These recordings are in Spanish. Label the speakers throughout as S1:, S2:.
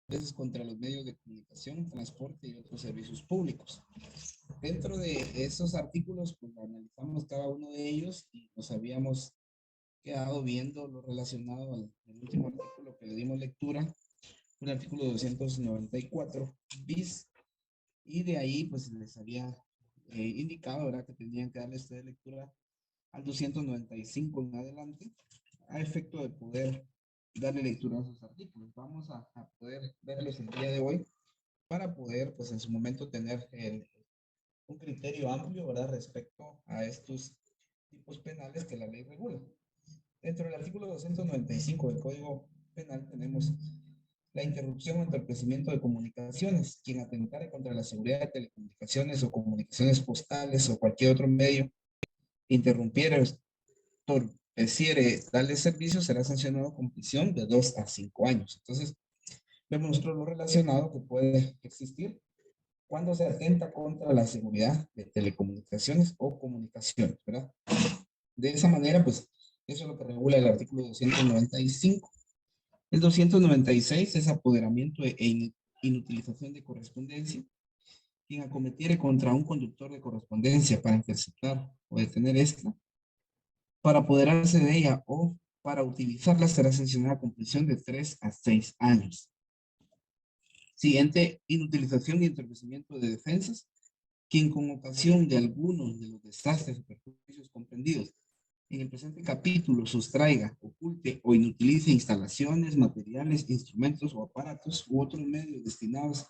S1: veces contra los medios de comunicación, transporte y otros servicios públicos. Dentro de esos artículos, pues analizamos cada uno de ellos y nos habíamos quedado viendo lo relacionado al último artículo que le dimos lectura, el artículo 294 bis, y de ahí pues les había indicado, ¿verdad?, que tenían que darle esta lectura al 295 en adelante, a efecto de poder darle lectura a esos artículos. Vamos a poder verlos el día de hoy para poder, pues en su momento, tener un criterio amplio, ¿verdad?, respecto a estos tipos penales que la ley regula. Dentro del artículo 295 del Código Penal tenemos la interrupción o entorpecimiento de comunicaciones. Quien atentare contra la seguridad de telecomunicaciones o comunicaciones postales o cualquier otro medio, interrumpiere o entorpeciere tales servicios, será sancionado con prisión de 2 a 5 años. Entonces, vemos nosotros lo relacionado que puede existir cuando se atenta contra la seguridad de telecomunicaciones o comunicaciones, ¿verdad? De esa manera, pues, eso es lo que regula el artículo 295. El 296 es apoderamiento e inutilización de correspondencia. Quien acometiere contra un conductor de correspondencia para interceptar o detener esta, para apoderarse de ella o para utilizarla, será sancionada con prisión de 3 a 6 años. Siguiente, inutilización y entorpecimiento de defensas. Quien con ocasión de algunos de los desastres o perjuicios comprendidos en el presente capítulo sustraiga, oculte o inutilice instalaciones, materiales, instrumentos o aparatos u otros medios destinados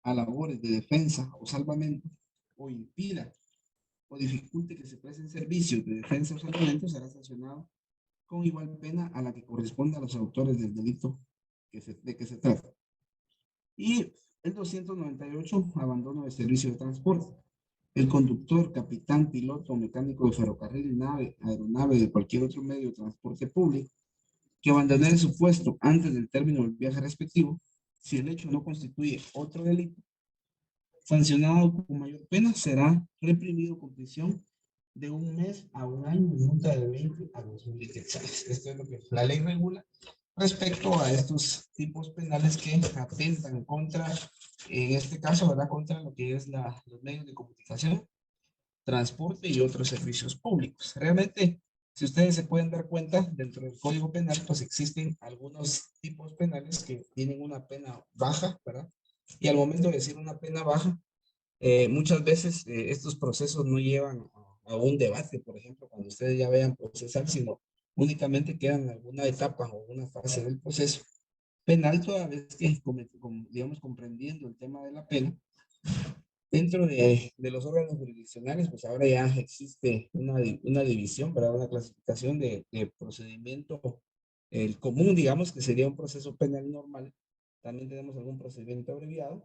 S1: a labores de defensa o salvamento, o impida o dificulte que se presten servicios de defensa o salvamento, será sancionado con igual pena a la que corresponda a los autores del delito de que se trata. Y el 298, abandono de servicio de transporte. El conductor, capitán, piloto o mecánico de ferrocarril, nave, aeronave, de cualquier otro medio de transporte público, que abandone su puesto antes del término del viaje respectivo, si el hecho no constituye otro delito, sancionado con mayor pena, será reprimido con prisión de 1 mes a 1 año y multa de 20 a 2.000 quetzales. Esto es lo que la ley regula respecto a estos tipos penales que atentan contra, en este caso, ¿verdad?, contra lo que es los medios de comunicación, transporte y otros servicios públicos. Realmente, si ustedes se pueden dar cuenta, dentro del Código Penal, pues existen algunos tipos penales que tienen una pena baja, ¿verdad? Y al momento de decir una pena baja, muchas veces estos procesos no llevan a un debate, por ejemplo, cuando ustedes ya vean procesar, sino únicamente quedan en alguna etapa o una fase del proceso penal, toda vez que, digamos, comprendiendo el tema de la pena, dentro de los órganos jurisdiccionales, pues ahora ya existe una división, ¿verdad?, una clasificación de procedimiento, el común, digamos, que sería un proceso penal normal. También tenemos algún procedimiento abreviado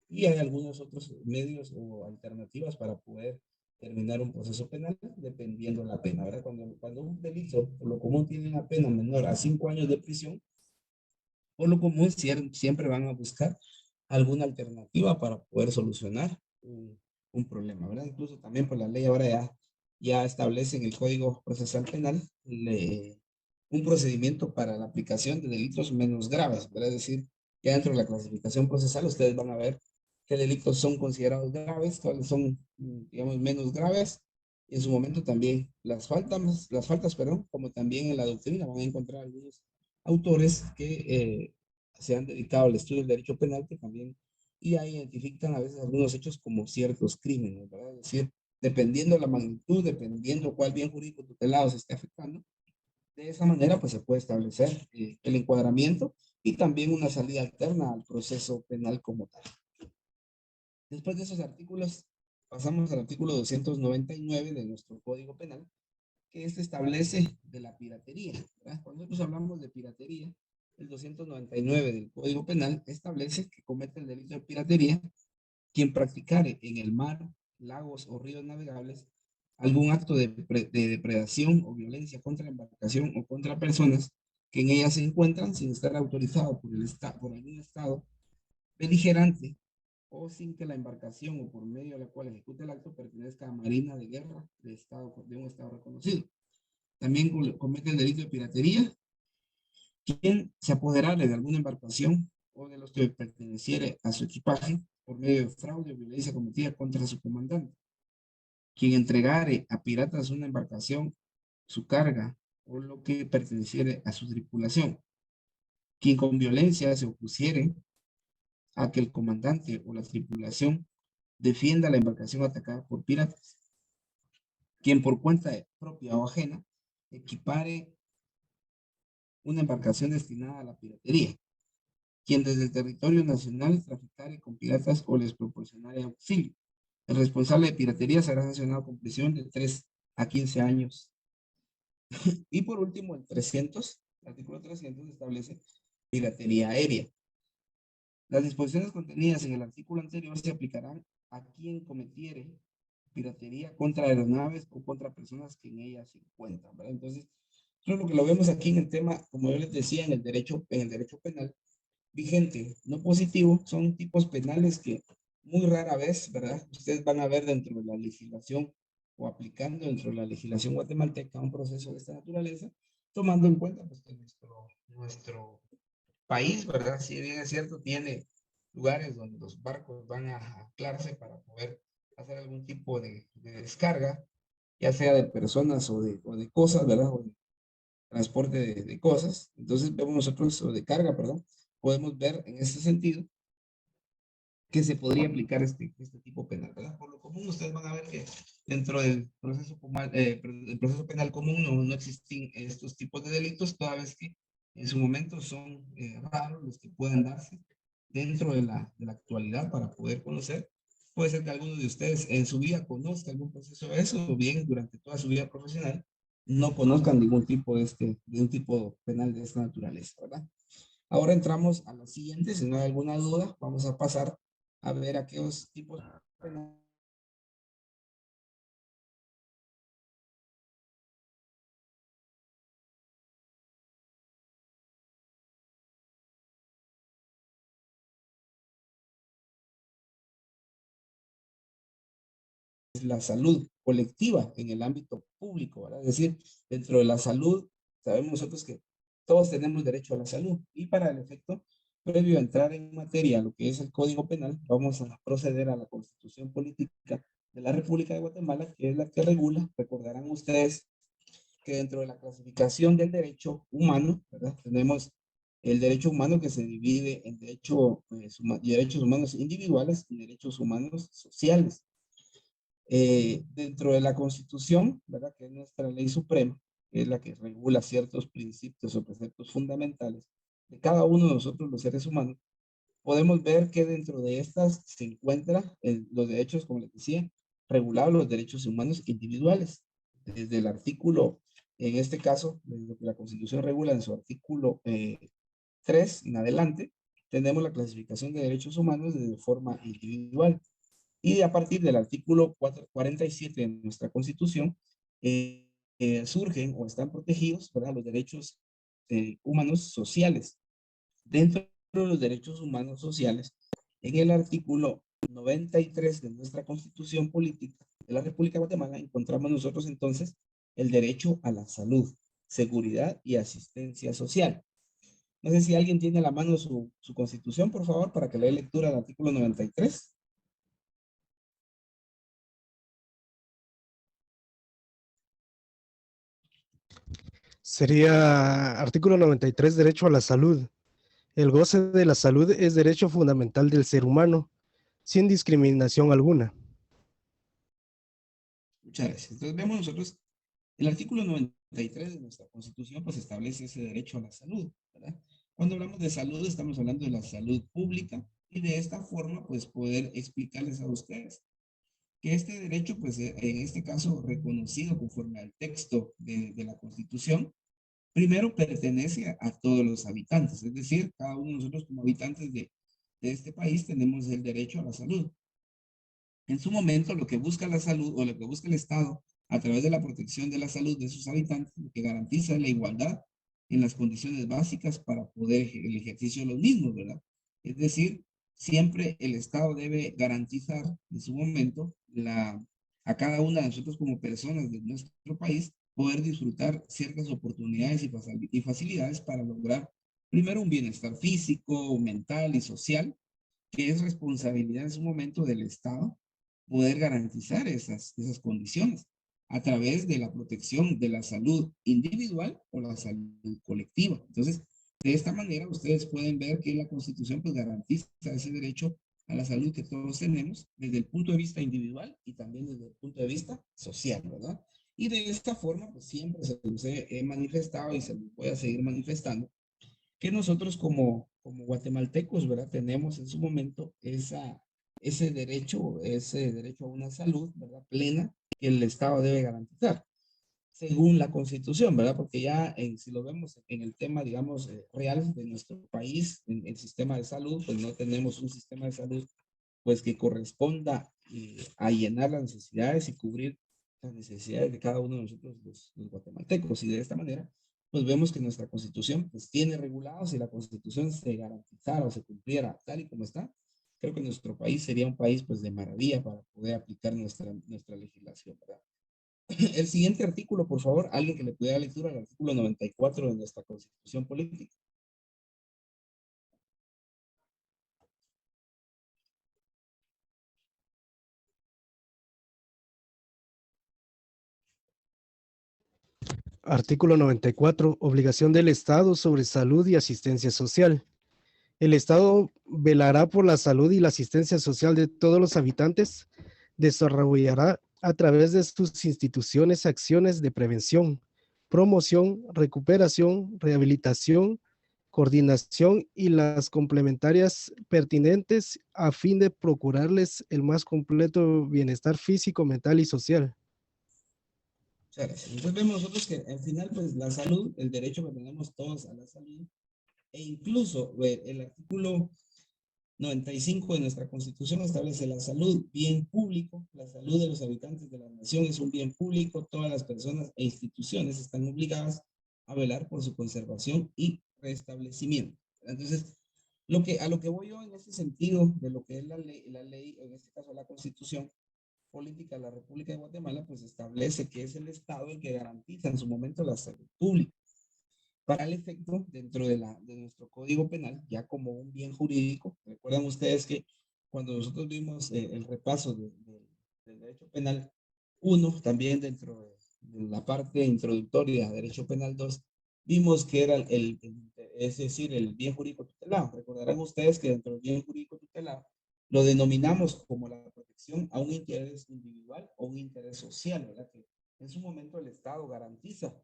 S1: y hay algunos otros medios o alternativas para poder terminar un proceso penal dependiendo de la pena, ¿verdad? Cuando un delito por lo común tiene una pena menor a 5 años de prisión, por lo común siempre van a buscar alguna alternativa para poder solucionar un problema, ¿verdad? Incluso también por la ley ahora ya establece en el Código Procesal Penal un procedimiento para la aplicación de delitos menos graves, ¿verdad? Es decir, ya dentro de la clasificación procesal ustedes van a ver qué delitos son considerados graves, cuáles son, digamos, menos graves. Y en su momento también las faltas, perdón, como también en la doctrina van a encontrar algunos autores que se han dedicado al estudio del derecho penal, que también y ahí identifican a veces algunos hechos como ciertos crímenes, ¿verdad? Es decir, dependiendo la magnitud, dependiendo cuál bien jurídico tutelado se esté afectando, de esa manera pues se puede establecer el encuadramiento y también una salida alterna al proceso penal como tal. Después de esos artículos, pasamos al artículo 299 de nuestro Código Penal, que este establece de la piratería, ¿verdad? Cuando nosotros hablamos de piratería, el 299 del Código Penal establece que comete el delito de piratería quien practicare en el mar, lagos o ríos navegables algún acto de depredación o violencia contra la embarcación o contra personas que en ellas se encuentran sin estar autorizado por algún estado beligerante o sin que la embarcación o por medio de la cual ejecute el acto pertenezca a Marina de Guerra de un estado reconocido. También comete el delito de piratería quien se apoderare de alguna embarcación o de los que perteneciere a su equipaje por medio de fraude o violencia cometida contra su comandante. Quien entregare a piratas una embarcación, su carga o lo que perteneciere a su tripulación. Quien con violencia se opusiere a que el comandante o la tripulación defienda la embarcación atacada por piratas. Quien por cuenta propia o ajena equipare una embarcación destinada a la piratería. Quien desde el territorio nacional traficare con piratas o les proporcionare auxilio. El responsable de piratería será sancionado con prisión de 3 a 15 años. Y por último, el 300, el artículo 300 establece piratería aérea. Las disposiciones contenidas en el artículo anterior se aplicarán a quien cometiere piratería contra aeronaves o contra personas que en ellas se encuentran, ¿verdad? Entonces, lo que lo vemos aquí en el tema, como yo les decía, en el derecho penal vigente, no positivo, son tipos penales que muy rara vez, ¿verdad? Ustedes van a ver dentro de la legislación o aplicando dentro de la legislación guatemalteca un proceso de esta naturaleza, tomando en cuenta pues, que nuestro país, ¿verdad? Si bien es cierto, tiene lugares donde los barcos van a anclarse para poder hacer algún tipo de descarga, ya sea de personas o de cosas, ¿verdad? O de transporte de cosas. Entonces vemos nosotros, o de carga, perdón, podemos ver en este sentido que se podría aplicar este tipo penal, ¿verdad? Por lo común, ustedes van a ver que dentro del el proceso penal común no existen estos tipos de delitos, toda vez que en su momento son raros los que puedan darse dentro de la actualidad para poder conocer. Puede ser que algunos de ustedes en su vida conozcan algún proceso de eso, o bien durante toda su vida profesional no conozcan ningún tipo de un tipo penal de esta naturaleza, ¿verdad? Ahora entramos a la siguiente, si no hay alguna duda, vamos a pasar a ver aquellos tipos penales. La salud colectiva en el ámbito público, ¿verdad? Es decir, dentro de la salud, sabemos nosotros que todos tenemos derecho a la salud y para el efecto, previo a entrar en materia, lo que es el Código Penal, vamos a proceder a la Constitución Política de la República de Guatemala, que es la que regula, recordarán ustedes que dentro de la clasificación del derecho humano, ¿verdad? Tenemos el derecho humano que se divide en derechos humanos individuales y derechos humanos sociales. Dentro de la Constitución, ¿verdad? Que es nuestra ley suprema, que es la que regula ciertos principios o preceptos fundamentales de cada uno de nosotros los seres humanos, podemos ver que dentro de estas se encuentran los derechos, como les decía, regulados los derechos humanos individuales. Desde el artículo, en este caso, desde lo que la Constitución regula en su artículo 3 en adelante, tenemos la clasificación de derechos humanos de forma individual. Y a partir del artículo 47 de nuestra Constitución, surgen o están protegidos, ¿verdad?, los derechos humanos sociales. Dentro de los derechos humanos sociales, en el artículo 93 de nuestra Constitución Política de la República de Guatemala, encontramos nosotros entonces el derecho a la salud, seguridad y asistencia social. No sé si alguien tiene a la mano su Constitución, por favor, para que le dé lectura al artículo 93.
S2: Sería artículo 93, derecho a la salud. El goce de la salud es derecho fundamental del ser humano, sin discriminación alguna.
S1: Muchas gracias. Entonces vemos nosotros, el artículo 93 de nuestra Constitución pues establece ese derecho a la salud, ¿verdad? Cuando hablamos de salud estamos hablando de la salud pública y de esta forma pues poder explicarles a ustedes que este derecho pues en este caso reconocido conforme al texto de la Constitución, primero pertenece a todos los habitantes, es decir, cada uno de nosotros como habitantes de este país tenemos el derecho a la salud. En su momento, lo que busca la salud o lo que busca el Estado a través de la protección de la salud de sus habitantes, lo que garantiza la igualdad en las condiciones básicas para poder el ejercicio de los mismos, ¿verdad? Es decir, siempre el Estado debe garantizar en su momento a cada una de nosotros como personas de nuestro país poder disfrutar ciertas oportunidades y facilidades para lograr Primero, un bienestar físico, mental y social, que es responsabilidad en su momento del Estado poder garantizar esas condiciones a través de la protección de la salud individual o la salud colectiva. Entonces, de esta manera, ustedes pueden ver que la Constitución pues garantiza ese derecho a la salud que todos tenemos desde el punto de vista individual y también desde el punto de vista social, ¿verdad? Y de esta forma, pues siempre se los he manifestado y se los voy a seguir manifestando, que nosotros como guatemaltecos, ¿verdad? Tenemos en su momento ese derecho a una salud, ¿verdad? Plena, que el Estado debe garantizar, según la Constitución, ¿verdad? Porque ya si lo vemos en el tema, digamos, real de nuestro país, en el sistema de salud, pues no tenemos un sistema de salud pues que corresponda a llenar las necesidades y cubrir las necesidades de cada uno de nosotros los guatemaltecos. Y de esta manera, pues vemos que nuestra Constitución pues tiene regulados, si la Constitución se garantizara o se cumpliera tal y como está, creo que nuestro país sería un país pues de maravilla para poder aplicar nuestra legislación, ¿verdad? El siguiente artículo, por favor, alguien que le pudiera lectura al artículo 94 de nuestra Constitución Política.
S2: Artículo 94. Obligación del Estado sobre salud y asistencia social. El Estado velará por la salud y la asistencia social de todos los habitantes, desarrollará a través de sus instituciones acciones de prevención, promoción, recuperación, rehabilitación, coordinación y las complementarias pertinentes a fin de procurarles el más completo bienestar físico, mental y social.
S1: Muchas gracias. Entonces vemos nosotros que al final, pues la salud, el derecho que tenemos todos a la salud, e incluso el artículo 95 de nuestra Constitución establece la salud, bien público, la salud de los habitantes de la nación es un bien público, todas las personas e instituciones están obligadas a velar por su conservación y restablecimiento. Entonces, a lo que voy yo en este sentido de lo que es la ley, en este caso la Constitución Política de la República de Guatemala, pues establece que es el Estado el que garantiza en su momento la salud pública. Para el efecto, dentro de nuestro Código Penal, ya como un bien jurídico, recuerdan ustedes que cuando nosotros vimos el repaso del derecho penal 1, también dentro de la parte introductoria de derecho penal 2, vimos que era es decir, el bien jurídico tutelado. Recordarán ustedes que dentro del bien jurídico tutelado lo denominamos como la protección a un interés individual o un interés social, ¿verdad? Que en su momento el Estado garantiza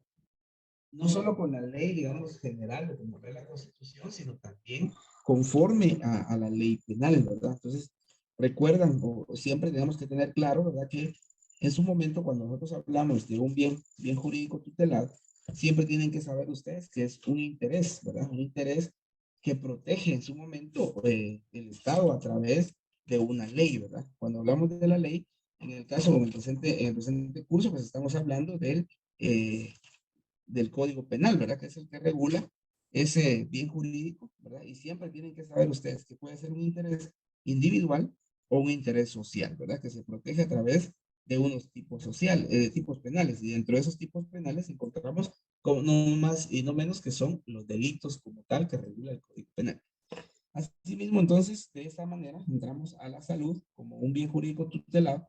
S1: no solo con la ley, digamos, general, de como ve la Constitución, sino también conforme a la ley penal, ¿verdad? Entonces, recuerdan, o siempre tenemos que tener claro, ¿verdad? Que en su momento, cuando nosotros hablamos de un bien jurídico tutelado, siempre tienen que saber ustedes que es un interés, ¿verdad? Un interés que protege en su momento el Estado a través de una ley, ¿verdad? Cuando hablamos de la ley, en el caso, en el presente curso, pues estamos hablando del Código Penal, ¿verdad? Que es el que regula ese bien jurídico, ¿verdad? Y siempre tienen que saber ustedes que puede ser un interés individual o un interés social, ¿verdad? Que se protege a través de unos tipos sociales, de tipos penales. Y dentro de esos tipos penales encontramos con no más y no menos que son los delitos como tal que regula el Código Penal. Asimismo, entonces, de esta manera entramos a la salud como un bien jurídico tutelado,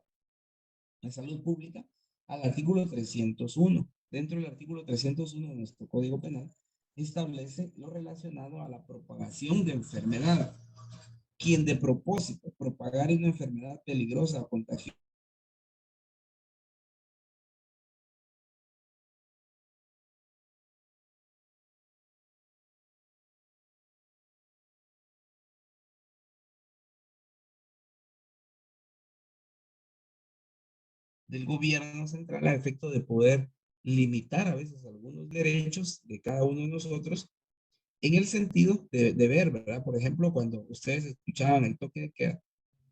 S1: la salud pública, al artículo 301. Dentro del artículo 301 de nuestro Código Penal, establece lo relacionado a la propagación de enfermedad. Quien de propósito propagar una enfermedad peligrosa o contagiosa del gobierno central a efecto de poder limitar a veces algunos derechos de cada uno de nosotros en el sentido de ver, ¿verdad? Por ejemplo, cuando ustedes escuchaban el toque de queda,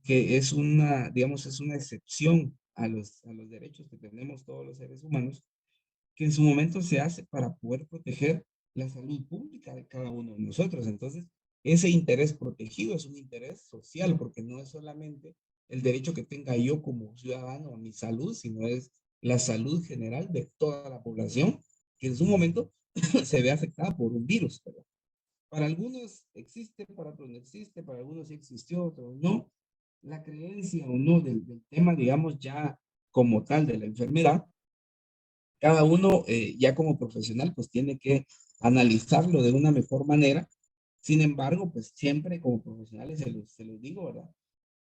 S1: que es una, digamos, es una excepción a los derechos que tenemos todos los seres humanos, que en su momento se hace para poder proteger la salud pública de cada uno de nosotros. Entonces, ese interés protegido es un interés social, porque no es solamente el derecho que tenga yo como ciudadano a mi salud, sino es la salud general de toda la población, que en su momento se ve afectada por un virus, ¿verdad? Para algunos existe, para otros no existe, para algunos sí existió, otros no. La creencia o no del tema, digamos, ya como tal de la enfermedad, cada uno ya como profesional pues tiene que analizarlo de una mejor manera. Sin embargo, pues siempre como profesionales se los digo, ¿verdad?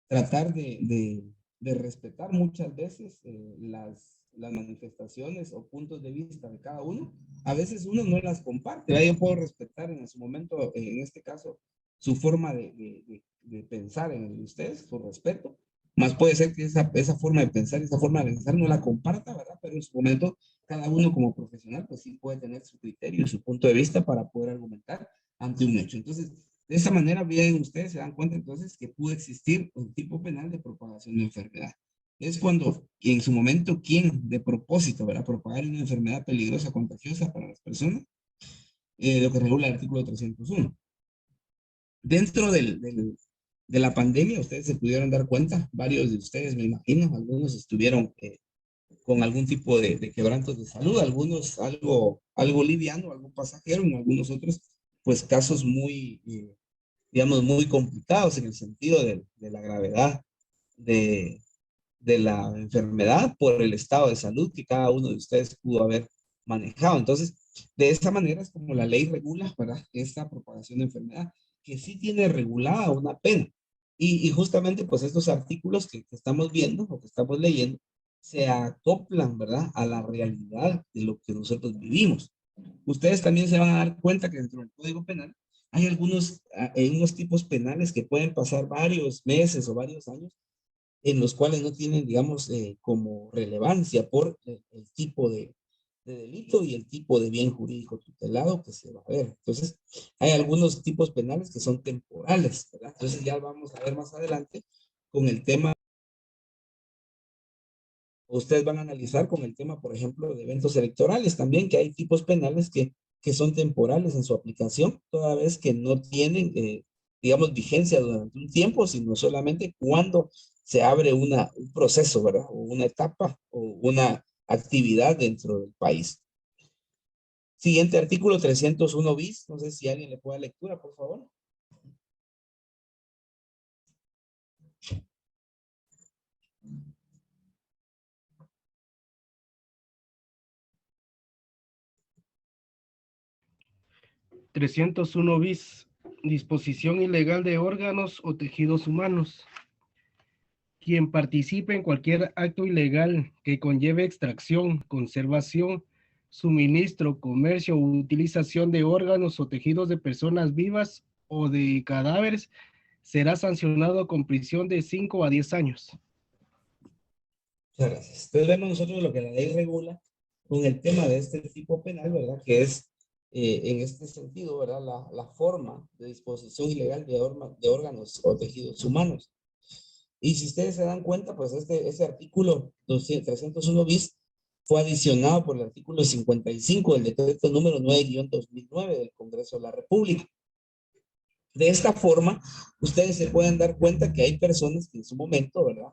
S1: Tratar de respetar muchas veces las manifestaciones o puntos de vista de cada uno. A veces uno no las comparte, ¿verdad? Yo puedo respetar en su momento, en este caso, su forma de pensar en el de ustedes, su respeto, más puede ser que esa forma de pensar, esa forma de pensar no la comparta, ¿verdad? Pero en su momento, cada uno como profesional, pues sí puede tener su criterio y su punto de vista para poder argumentar ante un hecho. Entonces, de esa manera, bien, ustedes se dan cuenta entonces que pudo existir un tipo penal de propagación de enfermedad. Es cuando en su momento, quien de propósito, ¿verdad? Propagar una enfermedad peligrosa, contagiosa para las personas, lo que regula el artículo 301. Dentro de la pandemia, ustedes se pudieron dar cuenta, varios de ustedes, me imagino, algunos estuvieron con algún tipo de quebrantos de salud, algunos algo liviano, algo pasajero, en algunos otros, pues casos muy, digamos, muy complicados en el sentido de la gravedad de, de la enfermedad por el estado de salud que cada uno de ustedes pudo haber manejado. Entonces, de esta manera es como la ley regula, ¿verdad? Esta propagación de enfermedad, que sí tiene regulada una pena. Y justamente, pues estos artículos que estamos viendo o que estamos leyendo, se acoplan, ¿verdad? A la realidad de lo que nosotros vivimos. Ustedes también se van a dar cuenta que dentro del Código Penal hay unos tipos penales que pueden pasar varios meses o varios años en los cuales no tienen, digamos, como relevancia por el tipo de delito y el tipo de bien jurídico tutelado que se va a ver. Entonces, hay algunos tipos penales que son temporales, ¿verdad? Entonces, ya vamos a ver más adelante con el tema, ustedes van a analizar con el tema, por ejemplo, de eventos electorales también, que hay tipos penales que son temporales en su aplicación, toda vez que no tienen, digamos, vigencia durante un tiempo, sino solamente cuando se abre un proceso, ¿verdad? O una etapa o una actividad dentro del país. Siguiente artículo 301 bis, no sé si alguien le puede dar lectura, por favor.
S2: 301 bis. Disposición ilegal de órganos o tejidos humanos. Quien participe en cualquier acto ilegal que conlleve extracción, conservación, suministro, comercio o utilización de órganos o tejidos de personas vivas o de cadáveres será sancionado con prisión de 5 a 10 años.
S1: Muchas gracias. Entonces vemos nosotros lo que la ley regula con el tema de este tipo penal, ¿verdad? Que es, en este sentido, ¿verdad? La forma de disposición ilegal de órganos o tejidos humanos. Y si ustedes se dan cuenta, pues este artículo 301 bis fue adicionado por el artículo 55 del decreto número 9-2009 del Congreso de la República. De esta forma, ustedes se pueden dar cuenta que hay personas que en su momento, ¿verdad?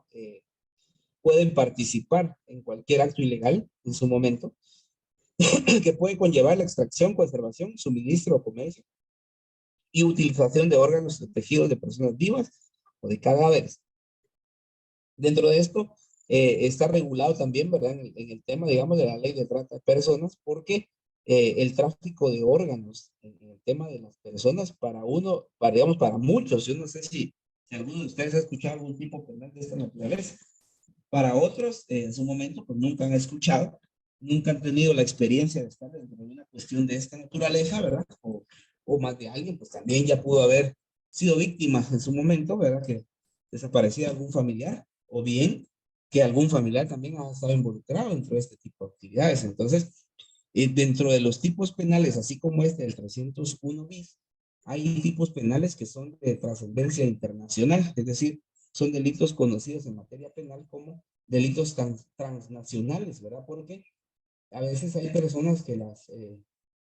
S1: Pueden participar en cualquier acto ilegal en su momento, que puede conllevar la extracción, conservación, suministro o comercio y utilización de órganos o tejidos de personas vivas o de cadáveres. Dentro de esto está regulado también, ¿verdad? En el tema, digamos, de la ley de trata de personas, porque el tráfico de órganos, en el tema de las personas, digamos, para muchos, yo no sé si alguno de ustedes ha escuchado algún tipo penal de esta naturaleza. Para otros, en su momento, pues nunca han escuchado, nunca han tenido la experiencia de estar dentro de una cuestión de esta naturaleza, ¿verdad? O más de alguien, pues también ya pudo haber sido víctima en su momento, ¿verdad? Que desaparecía algún familiar, o bien que algún familiar también ha estado involucrado dentro de este tipo de actividades. Entonces, dentro de los tipos penales, así como este del 301 bis, hay tipos penales que son de trascendencia internacional, es decir, son delitos conocidos en materia penal como delitos transnacionales, ¿verdad? Porque a veces hay personas que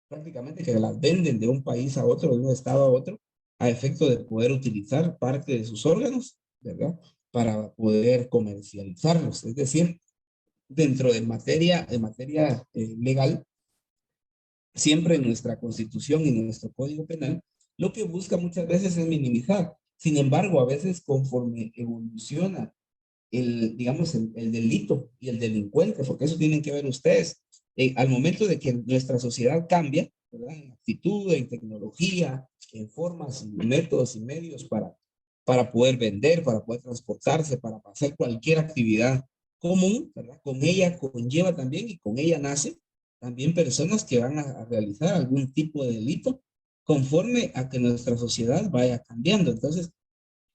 S1: prácticamente que las venden de un país a otro, de un estado a otro, a efecto de poder utilizar parte de sus órganos, ¿verdad? Para poder comercializarlos. Es decir, dentro de materia legal, siempre en nuestra constitución y en nuestro código penal lo que busca muchas veces es minimizar. Sin embargo, a veces conforme evoluciona digamos, el delito y el delincuente, porque eso tienen que ver ustedes. Al momento de que nuestra sociedad cambia, ¿verdad? En actitud, en tecnología, en formas, en métodos y medios para poder vender, para poder transportarse, para hacer cualquier actividad común, ¿verdad? Con ella conlleva también y con ella nace también personas que van a realizar algún tipo de delito conforme a que nuestra sociedad vaya cambiando. Entonces,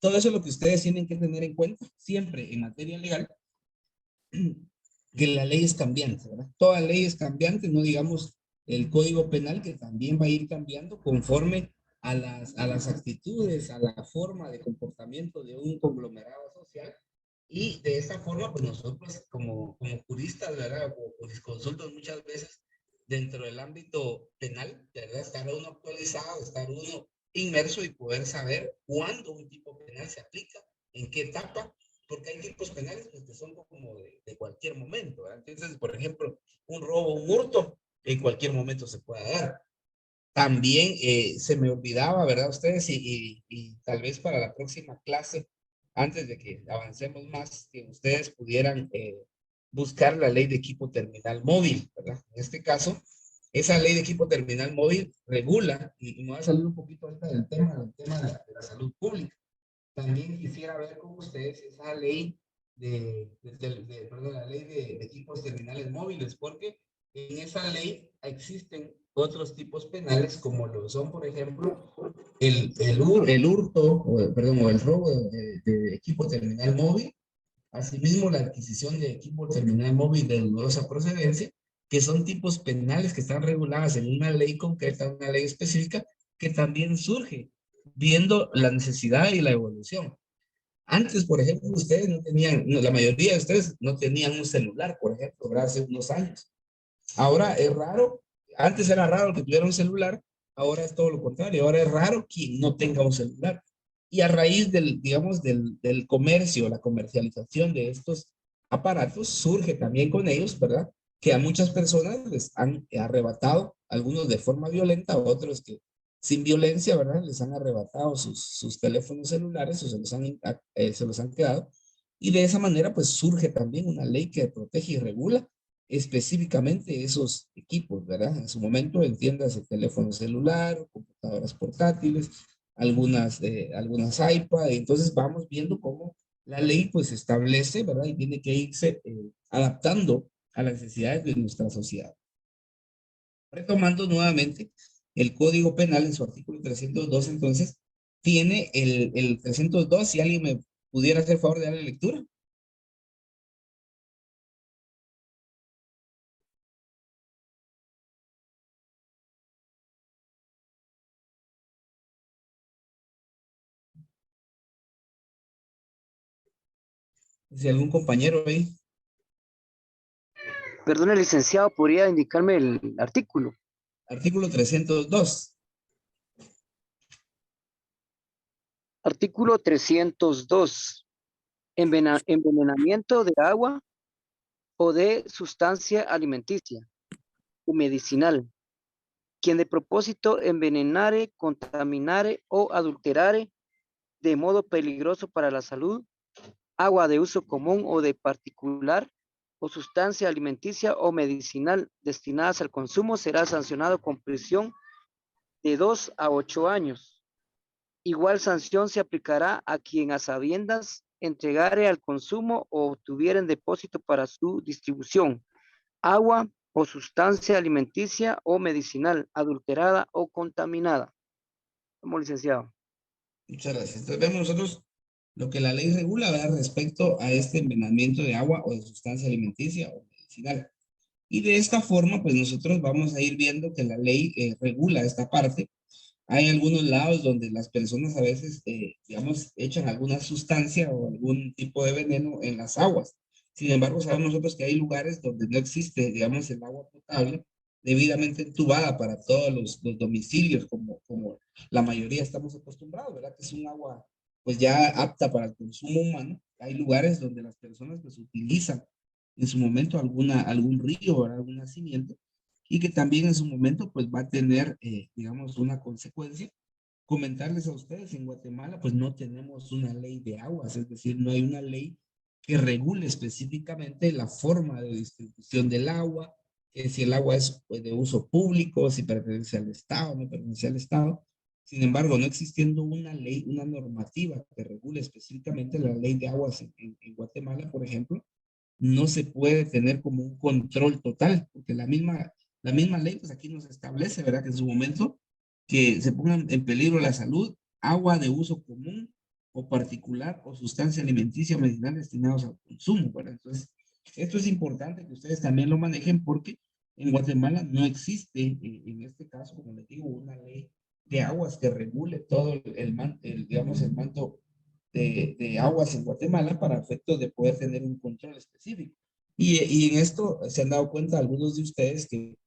S1: todo eso es lo que ustedes tienen que tener en cuenta siempre en materia legal, que la ley es cambiante, ¿verdad? Toda ley es cambiante, no digamos el Código Penal, que también va a ir cambiando conforme a las actitudes, a la forma de comportamiento de un conglomerado social. Y de esta forma, pues nosotros como juristas, ¿verdad? O jurisconsultos muchas veces dentro del ámbito penal, ¿verdad? Estar uno actualizado, estar uno inmerso y poder saber cuándo un tipo penal se aplica, en qué etapa, porque hay tipos penales pues, que son como de cualquier momento, ¿verdad? Entonces, por ejemplo, un robo, un hurto, en cualquier momento se puede dar. También se me olvidaba, ¿verdad? Ustedes, y tal vez para la próxima clase, antes de que avancemos más, que ustedes pudieran buscar la ley de equipo terminal móvil, ¿verdad? En este caso, esa ley de equipo terminal móvil regula, y me voy a salir un poquito ahorita del tema de la salud pública. También quisiera ver con ustedes esa ley perdón, la ley de equipos terminales móviles, porque en esa ley existen otros tipos penales como lo son, por ejemplo, el hurto, perdón, o el robo de equipo terminal móvil, asimismo la adquisición de equipo terminal móvil de dudosa procedencia, que son tipos penales que están reguladas en una ley concreta, una ley específica, que también surge viendo la necesidad y la evolución. Antes, por ejemplo, ustedes no tenían, no, la mayoría de ustedes no tenían un celular, por ejemplo, ¿verdad? Hace unos años. Ahora es raro, antes era raro que tuviera un celular, ahora es todo lo contrario, ahora es raro quien no tenga un celular. Y a raíz del, digamos, del comercio, la comercialización de estos aparatos, surge también con ellos, ¿verdad? Que a muchas personas les han arrebatado, algunos de forma violenta, otros que sin violencia, ¿verdad? Les han arrebatado sus teléfonos celulares o se los han quedado. Y de esa manera, pues surge también una ley que protege y regula específicamente esos equipos, ¿verdad? En su momento, entiendas el teléfono celular, computadoras portátiles, algunas iPad, entonces vamos viendo cómo la ley pues establece, ¿verdad? Y tiene que irse adaptando a las necesidades de nuestra sociedad. Retomando nuevamente, el Código Penal en su artículo 302, entonces, tiene el 302, si alguien me pudiera hacer favor de darle lectura. Si algún compañero ahí.
S3: Perdone, licenciado, ¿podría indicarme el artículo?
S1: Artículo 302.
S3: Artículo 302. Envenenamiento de agua o de sustancia alimenticia o medicinal. Quien de propósito envenenare, contaminare o adulterare de modo peligroso para la salud, agua de uso común o de particular o sustancia alimenticia o medicinal destinadas al consumo será sancionado con prisión de 2 a 8 años. Igual sanción se aplicará a quien a sabiendas entregare al consumo o tuviera en depósito para su distribución agua o sustancia alimenticia o medicinal adulterada o contaminada. Como licenciado.
S1: Muchas gracias. Entonces vemos nosotros lo que la ley regula, ¿verdad? Respecto a este envenenamiento de agua o de sustancia alimenticia o medicinal. Y de esta forma, pues nosotros vamos a ir viendo que la ley regula esta parte. Hay algunos lados donde las personas a veces, digamos, echan alguna sustancia o algún tipo de veneno en las aguas. Sin embargo, sabemos nosotros que hay lugares donde no existe, digamos, el agua potable debidamente entubada para todos los domicilios, como la mayoría estamos acostumbrados, ¿verdad? Que es un agua, pues ya apta para el consumo humano. Hay lugares donde las personas, pues, utilizan en su momento algún río o algún nacimiento y que también en su momento pues va a tener, digamos, una consecuencia comentarles a ustedes, en Guatemala, pues no tenemos una ley de aguas, es decir, no hay una ley que regule específicamente la forma de distribución del agua, que si el agua es pues, de uso público, si pertenece al Estado, no pertenece al Estado. Sin embargo, no existiendo una ley, una normativa que regule específicamente la ley de aguas en Guatemala, por ejemplo, no se puede tener como un control total, porque la misma ley, pues aquí nos establece, ¿verdad? Que en su momento que se pongan en peligro la salud, agua de uso común o particular o sustancia alimenticia o medicinal destinados al consumo, ¿verdad? Entonces, esto es importante que ustedes también lo manejen porque en Guatemala no existe, en este caso, como les digo, una ley de aguas que regule todo digamos, el manto de aguas en Guatemala para efectos de poder tener un control específico. Y en esto se han dado cuenta algunos de ustedes que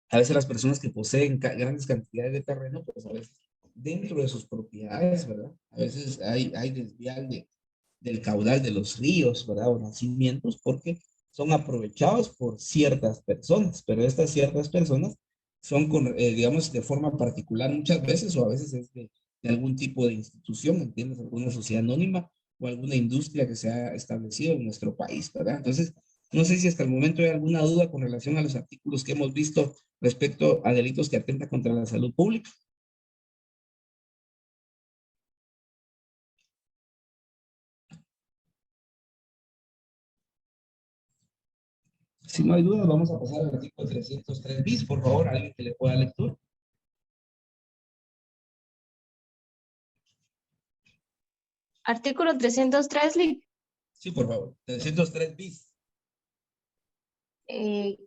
S1: a veces las personas que poseen grandes cantidades de terreno, pues a veces dentro de sus propiedades, ¿verdad? A veces hay desvial del caudal de los ríos, ¿verdad? O nacimientos, porque son aprovechados por ciertas personas, pero estas ciertas personas son, digamos, de forma particular muchas veces, o a veces es de algún tipo de institución, ¿entiendes? Alguna sociedad anónima o alguna industria que se ha establecido en nuestro país, ¿verdad? Entonces, no sé si hasta el momento hay alguna duda con relación a los artículos que hemos visto respecto a delitos que atentan contra la salud pública. Si no hay dudas, vamos a pasar al artículo 303 bis. Por favor, alguien que le pueda lectura.
S4: Artículo 303,
S1: Sí, por favor. 303 bis.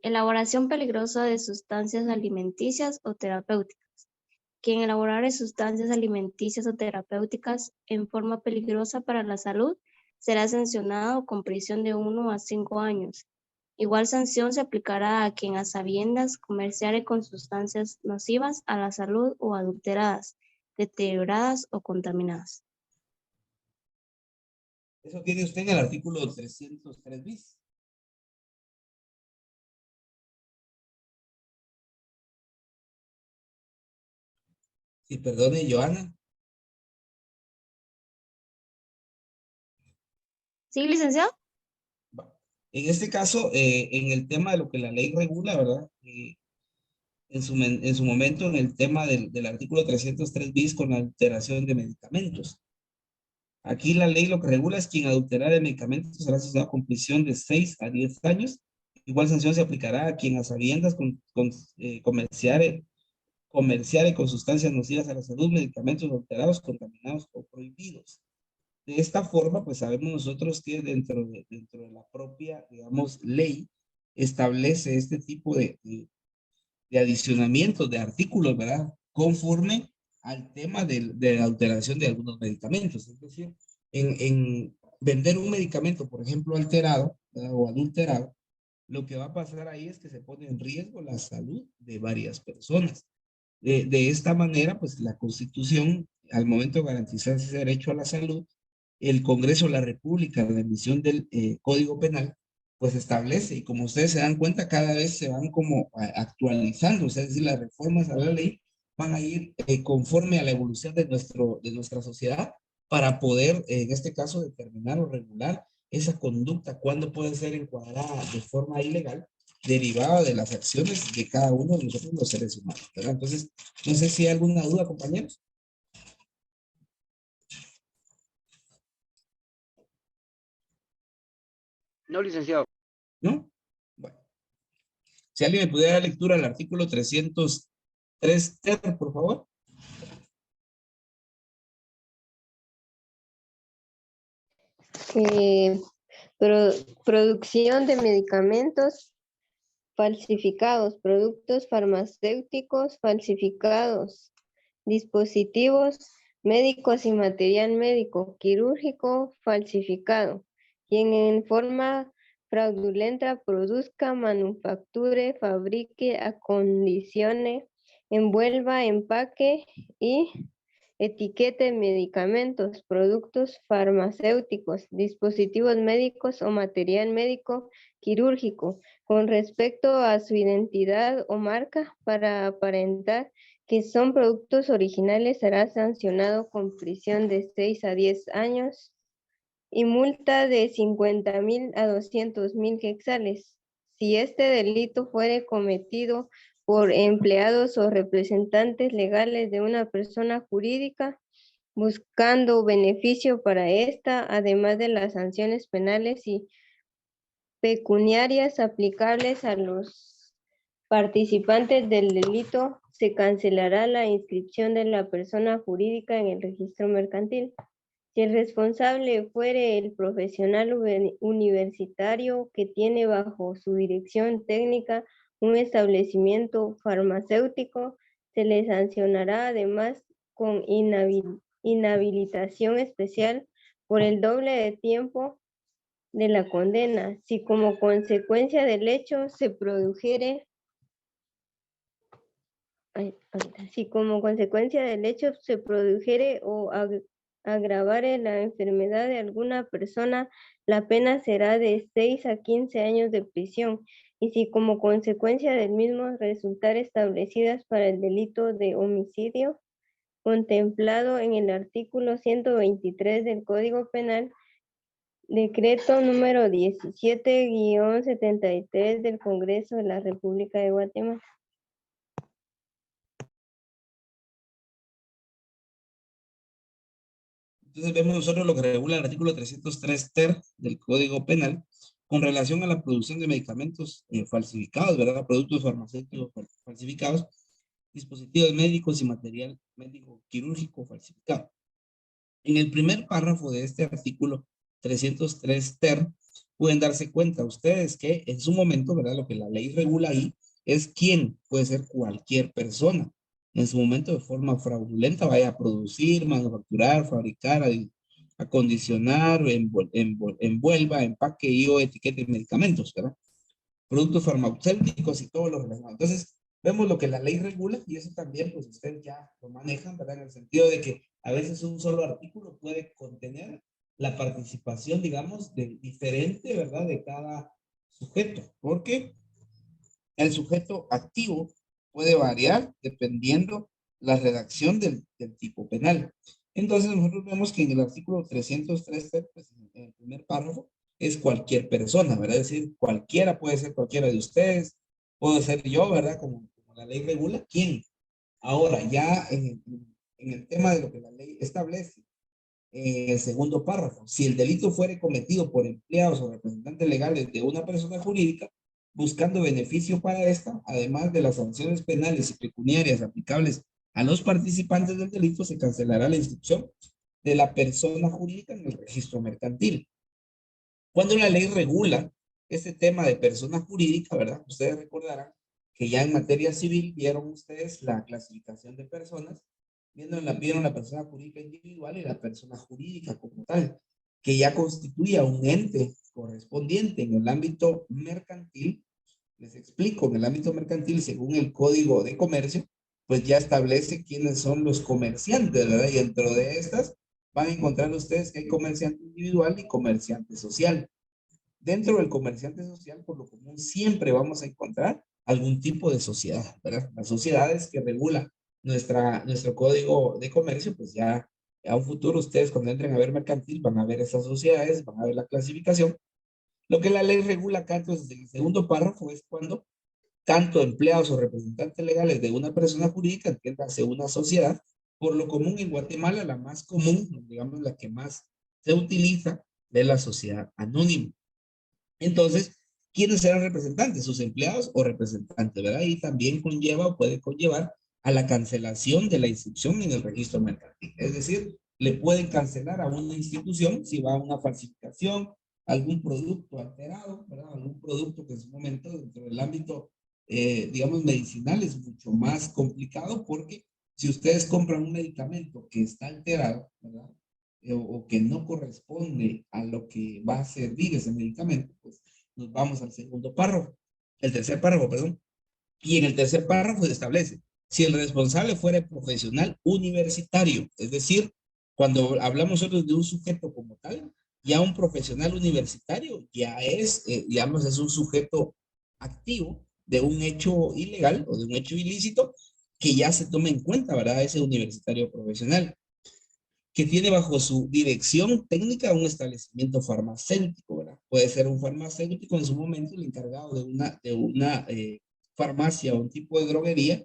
S4: elaboración peligrosa de sustancias alimenticias o terapéuticas. Quien elaborare sustancias alimenticias o terapéuticas en forma peligrosa para la salud será sancionado con prisión de 1 a 5 años. Igual sanción se aplicará a quien a sabiendas comerciare con sustancias nocivas a la salud o adulteradas, deterioradas o contaminadas.
S1: Eso tiene usted en el artículo 303 bis. Sí, perdone, Joana.
S4: ¿Sí, licenciado?
S1: En este caso, en el tema de lo que la ley regula, ¿verdad? En su momento, en el tema del artículo 303 bis con la alteración de medicamentos. Aquí la ley lo que regula es quien adulterare medicamentos será sancionado con prisión de 6 a 10 años. Igual sanción se aplicará a quien a sabiendas comerciare con sustancias nocivas a la salud, medicamentos adulterados, contaminados o prohibidos. De esta forma, pues sabemos nosotros que dentro de la propia, digamos, ley establece este tipo de adicionamientos de artículos, ¿verdad? Conforme al tema de la alteración de algunos medicamentos. Es decir, en vender un medicamento, por ejemplo, alterado, ¿verdad? O adulterado, lo que va a pasar ahí es que se pone en riesgo la salud de varias personas. De esta manera, pues la Constitución, al momento de garantizar ese derecho a la salud, el Congreso de la República, la emisión del Código Penal, pues establece, y como ustedes se dan cuenta, cada vez se van como actualizando, o sea, es decir, las reformas a la ley van a ir conforme a la evolución de nuestra sociedad para poder, en este caso, determinar o regular esa conducta, cuándo puede ser encuadrada de forma ilegal, derivada de las acciones de cada uno de nosotros los seres humanos, ¿verdad? Entonces, no sé si hay alguna duda, compañeros.
S3: No, licenciado.
S1: ¿No? Bueno, si alguien me pudiera dar lectura al artículo 303 ter, por favor.
S5: Eh, producción de medicamentos falsificados, productos farmacéuticos falsificados, dispositivos médicos y material médico quirúrgico falsificado, quien en forma fraudulenta produzca, manufacture, fabrique, acondicione, envuelva, empaque y etiquete medicamentos, productos farmacéuticos, dispositivos médicos o material médico quirúrgico con respecto a su identidad o marca para aparentar que son productos originales será sancionado con prisión de 6 a 10 años y multa de 50,000 a 200,000 quetzales. Si este delito fuere cometido por empleados o representantes legales de una persona jurídica, buscando beneficio para esta, además de las sanciones penales y pecuniarias aplicables a los participantes del delito, se cancelará la inscripción de la persona jurídica en el registro mercantil. Si el responsable fuere el profesional universitario que tiene bajo su dirección técnica un establecimiento farmacéutico, se le sancionará además con inhabilitación especial por el doble de tiempo de la condena, si como consecuencia del hecho se produjere o agravare la enfermedad de alguna persona, la pena será de 6 a 15 años de prisión, y si como consecuencia del mismo resultar establecidas para el delito de homicidio, contemplado en el artículo 123 del Código Penal, decreto número 17-73 del Congreso de la República de Guatemala.
S1: Entonces vemos nosotros lo que regula el artículo 303 ter del Código Penal con relación a la producción de medicamentos falsificados, ¿verdad? Productos farmacéuticos falsificados, dispositivos médicos y material médico quirúrgico falsificado. En el primer párrafo de este artículo 303 ter, pueden darse cuenta ustedes que en su momento, ¿verdad? Lo que la ley regula ahí es quién, puede ser cualquier persona. En su momento de forma fraudulenta vaya a producir, manufacturar, fabricar, acondicionar, envuelva, empaque y o etiquete de medicamentos, ¿verdad? Productos farmacéuticos y todo lo relacionado. Entonces, vemos lo que la ley regula y eso también, pues ustedes ya lo manejan, ¿verdad? En el sentido de que a veces un solo artículo puede contener la participación, digamos, de diferente, ¿verdad? De cada sujeto, porque el sujeto activo puede variar dependiendo la redacción del tipo penal. Entonces nosotros vemos que en el artículo 303, pues, en el primer párrafo, es cualquier persona, ¿verdad? Es decir, cualquiera puede ser cualquiera de ustedes, puedo ser yo, ¿verdad? Como la ley regula, ¿quién? Ahora, ya en el tema de lo que la ley establece, en el segundo párrafo, si el delito fuere cometido por empleados o representantes legales de una persona jurídica, buscando beneficio para esta, además de las sanciones penales y pecuniarias aplicables a los participantes del delito, se cancelará la inscripción de la persona jurídica en el registro mercantil. Cuando la ley regula este tema de persona jurídica, ¿verdad? Ustedes recordarán que ya en materia civil vieron ustedes la clasificación de personas, vieron la persona jurídica individual y la persona jurídica como tal, que ya constituía un ente correspondiente en el ámbito mercantil. Les explico, en el ámbito mercantil, según el Código de Comercio, pues ya establece quiénes son los comerciantes, ¿verdad? Y dentro de estas van a encontrar ustedes que hay comerciante individual y comerciante social. Dentro del comerciante social, por lo común, siempre vamos a encontrar algún tipo de sociedad, ¿verdad? Las sociedades que regula nuestro Código de Comercio, pues ya a un futuro ustedes cuando entren a ver mercantil van a ver esas sociedades, van a ver la clasificación. Lo que la ley regula acá, entonces, en el segundo párrafo es cuando tanto empleados o representantes legales de una persona jurídica, entiéndase una sociedad, por lo común en Guatemala, la más común, digamos la que más se utiliza, es la sociedad anónima. Entonces, ¿quiénes serán representantes? Sus empleados o representantes, ¿verdad? Y también conlleva o puede conllevar a la cancelación de la inscripción en el registro mercantil. Es decir, le pueden cancelar a una institución si va a una falsificación, algún producto alterado, ¿verdad? Algún producto que en su momento dentro del ámbito, digamos, medicinal es mucho más complicado porque si ustedes compran un medicamento que está alterado, ¿verdad? O que no corresponde a lo que va a servir ese medicamento, pues nos vamos al segundo párrafo, el tercer párrafo, perdón. Y en el tercer párrafo se establece, si el responsable fuera profesional universitario, es decir, cuando hablamos nosotros de un sujeto como tal, ya un profesional universitario ya es, digamos, es un sujeto activo de un hecho ilegal o de un hecho ilícito que ya se tome en cuenta, ¿verdad? Ese universitario profesional, que tiene bajo su dirección técnica un establecimiento farmacéutico, ¿verdad? Puede ser un farmacéutico en su momento el encargado de una farmacia o un tipo de droguería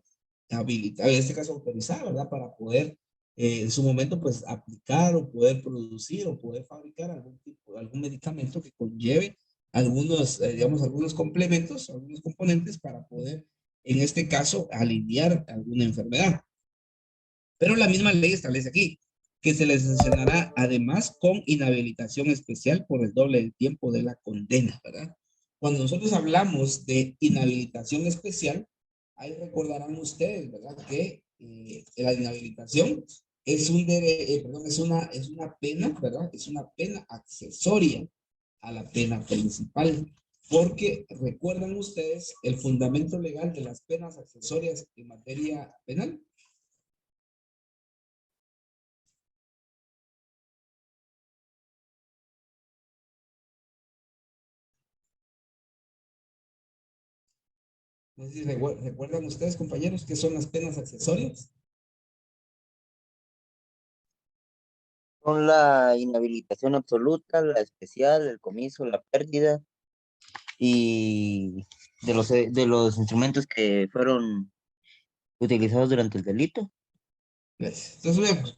S1: habilitada, en este caso autorizada, ¿verdad? Para poder en su momento pues aplicar o poder producir o poder fabricar algún medicamento que conlleve algunos, digamos, algunos complementos, algunos componentes para poder, en este caso, aliviar alguna enfermedad. Pero la misma ley establece aquí que se les sancionará además con inhabilitación especial por el doble del tiempo de la condena, ¿verdad? Cuando nosotros hablamos de inhabilitación especial, ahí recordarán ustedes, ¿verdad? Que la inhabilitación es es una pena, ¿verdad? Es una pena accesoria a la pena principal. Porque recuerdan ustedes el fundamento legal de las penas accesorias en materia penal. No sé si recuerdan ustedes, compañeros, qué son las penas accesorias.
S6: Son la inhabilitación absoluta, la especial, el comiso, la pérdida y de los instrumentos que fueron utilizados durante el delito.
S1: Gracias. Entonces, veamos.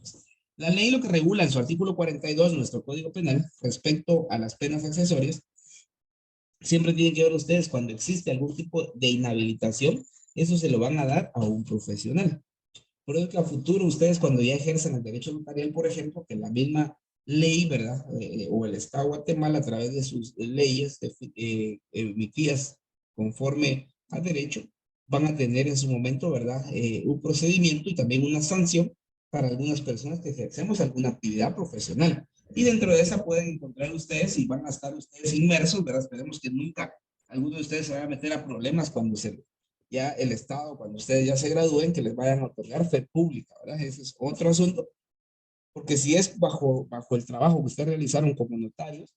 S1: La ley lo que regula en su artículo 42 de nuestro Código Penal respecto a las penas accesorias, siempre tienen que ver ustedes cuando existe algún tipo de inhabilitación, eso se lo van a dar a un profesional. Por eso que a futuro ustedes cuando ya ejercen el derecho notarial, por ejemplo, que la misma ley, ¿verdad? O el Estado de Guatemala a través de sus leyes emitidas conforme a derecho, van a tener en su momento, ¿verdad? Un procedimiento y también una sanción para algunas personas que ejercemos alguna actividad profesional. Y dentro de esa pueden encontrar ustedes y van a estar ustedes inmersos, ¿verdad? Esperemos que nunca alguno de ustedes se vaya a meter a problemas cuando ya el Estado, cuando ustedes ya se gradúen, que les vayan a otorgar fe pública, ¿verdad? Ese es otro asunto, porque si es bajo el trabajo que ustedes realizaron como notarios,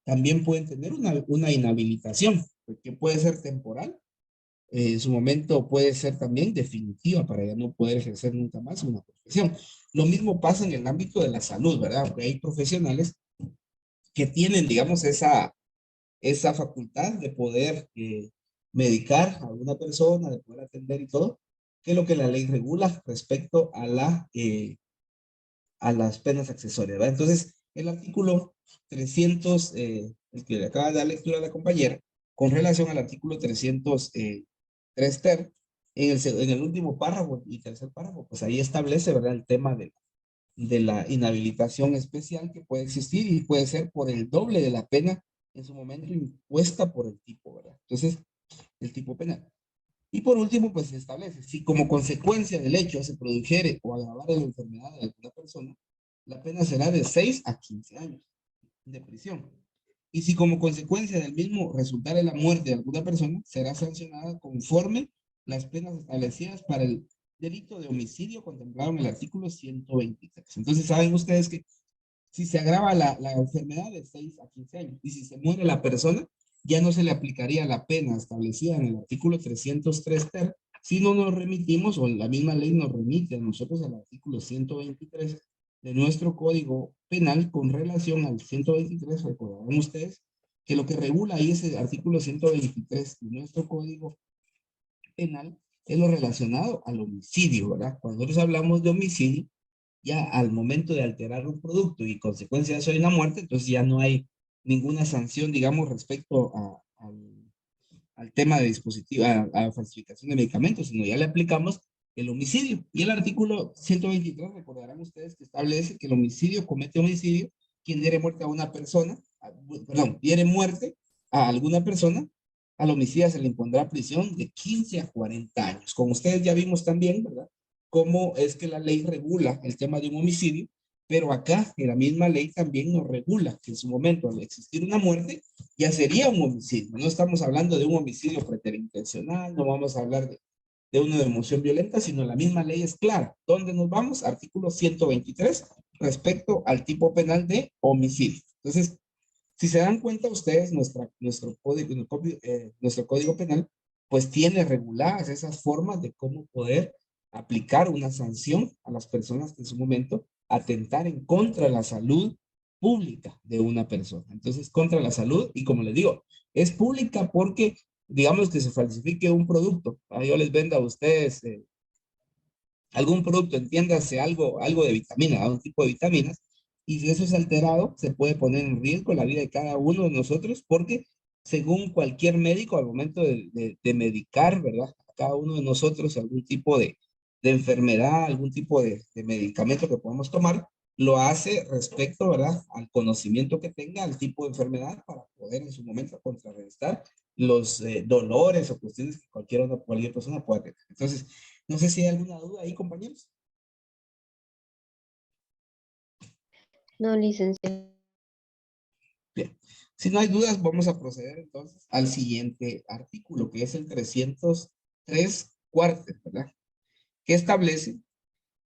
S1: también pueden tener una inhabilitación, que puede ser temporal, en su momento puede ser también definitiva para ya no poder ejercer nunca más una profesión. Lo mismo pasa en el ámbito de la salud, ¿verdad? Porque hay profesionales que tienen, digamos, esa facultad de poder medicar a una persona, de poder atender y todo, que es lo que la ley regula respecto a las penas accesorias, ¿verdad? Entonces, el artículo 300, el que le acaba de dar lectura a la compañera, con relación al artículo 303 ter, en el último párrafo y tercer párrafo, pues ahí establece, ¿verdad? El tema de la inhabilitación especial que puede existir y puede ser por el doble de la pena en su momento impuesta por el tipo, ¿verdad? Entonces, el tipo penal. Y por último, pues se establece, si como consecuencia del hecho se produjere o agravare la enfermedad de alguna persona, la pena será de 6 a 15 años de prisión. Y si como consecuencia del mismo resultare la muerte de alguna persona, será sancionada conforme las penas establecidas para el delito de homicidio contemplado en el artículo 123. Entonces, saben ustedes que si se agrava la enfermedad de 6 a 15 años y si se muere la persona, ya no se le aplicaría la pena establecida en el artículo 303 ter, si no nos remitimos o la misma ley nos remite a nosotros al artículo 123 de nuestro Código Penal con relación al 123, recordarán ustedes que lo que regula ahí ese artículo 123 de nuestro Código Penal es lo relacionado al homicidio, ¿verdad? Cuando nosotros hablamos de homicidio, ya al momento de alterar un producto y consecuencia de eso hay una muerte, entonces ya no hay ninguna sanción, digamos, respecto al tema de dispositivo, a falsificación de medicamentos, sino ya le aplicamos el homicidio. Y el artículo 123, recordarán ustedes que establece que el homicidio comete homicidio quien diere muerte a una persona, diere muerte a alguna persona, al homicida se le impondrá prisión de 15 a 40 años. Como ustedes ya vimos también, ¿verdad? Cómo es que la ley regula el tema de un homicidio, pero acá en la misma ley también nos regula que en su momento al existir una muerte ya sería un homicidio. No estamos hablando de un homicidio preterintencional, no vamos a hablar de una emoción violenta, sino la misma ley es clara. ¿Dónde nos vamos? Artículo 123 respecto al tipo penal de homicidio. Entonces, si se dan cuenta ustedes, nuestro código penal, pues tiene reguladas esas formas de cómo poder aplicar una sanción a las personas que en su momento atentaren contra la salud pública de una persona. Entonces, contra la salud, y como les digo, es pública porque, digamos que se falsifique un producto. Yo les vendo a ustedes algún producto, entiéndase algo de vitamina, un tipo de vitaminas, y si eso es alterado, se puede poner en riesgo la vida de cada uno de nosotros, porque según cualquier médico, al momento de medicar, ¿verdad? A cada uno de nosotros algún tipo de enfermedad, algún tipo de medicamento que podamos tomar, lo hace respecto, ¿verdad? Al conocimiento que tenga, al tipo de enfermedad, para poder en su momento contrarrestar los dolores o cuestiones que cualquier persona pueda tener. Entonces, no sé si hay alguna duda ahí, compañeros.
S5: No, licenciado.
S1: Bien. Si no hay dudas, vamos a proceder entonces al siguiente artículo, que es el 303 cuarto, ¿verdad? Que establece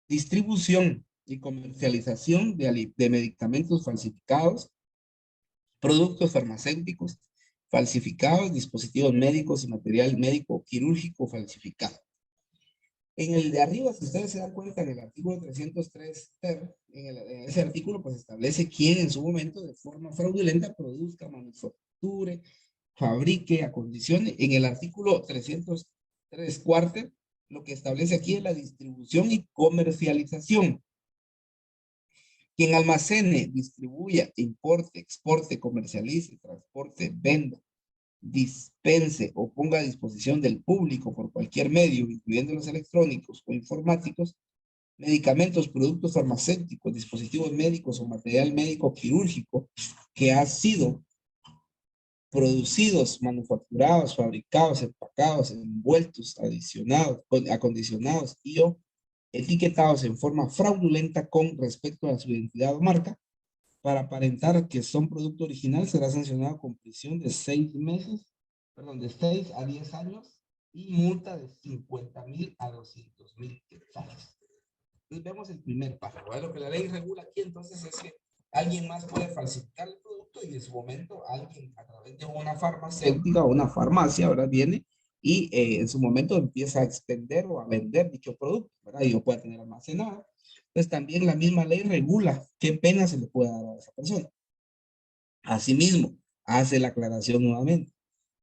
S1: distribución y comercialización de medicamentos falsificados, productos farmacéuticos falsificados, dispositivos médicos y material médico quirúrgico falsificado. En el de arriba, si ustedes se dan cuenta, en el artículo 303 ter, en ese artículo pues establece quién en su momento de forma fraudulenta produzca, manufacture, fabrique, acondicione. En el artículo 303 cuarto, lo que establece aquí es la distribución y comercialización. Quien almacene, distribuya, importe, exporte, comercialice, transporte, venda, dispense o ponga a disposición del público por cualquier medio, incluyendo los electrónicos o informáticos, medicamentos, productos farmacéuticos, dispositivos médicos o material médico quirúrgico que ha sido producidos, manufacturados, fabricados, empacados, envueltos, acondicionados y o etiquetados en forma fraudulenta con respecto a su identidad o marca, para aparentar que son producto original, será sancionado con prisión de 6 meses, perdón, de 6 a 10 años y multa de 50,000 a 200,000 quetzales. Entonces vemos el primer párrafo. Lo que la ley regula aquí entonces es que alguien más puede falsificar el producto y en su momento alguien a través de una farmacéutica o una farmacia ahora viene y en su momento empieza a extender o a vender dicho producto, ¿verdad? Y lo puede tener almacenado. Pues también la misma ley regula qué pena se le puede dar a esa persona. Asimismo, hace la aclaración nuevamente.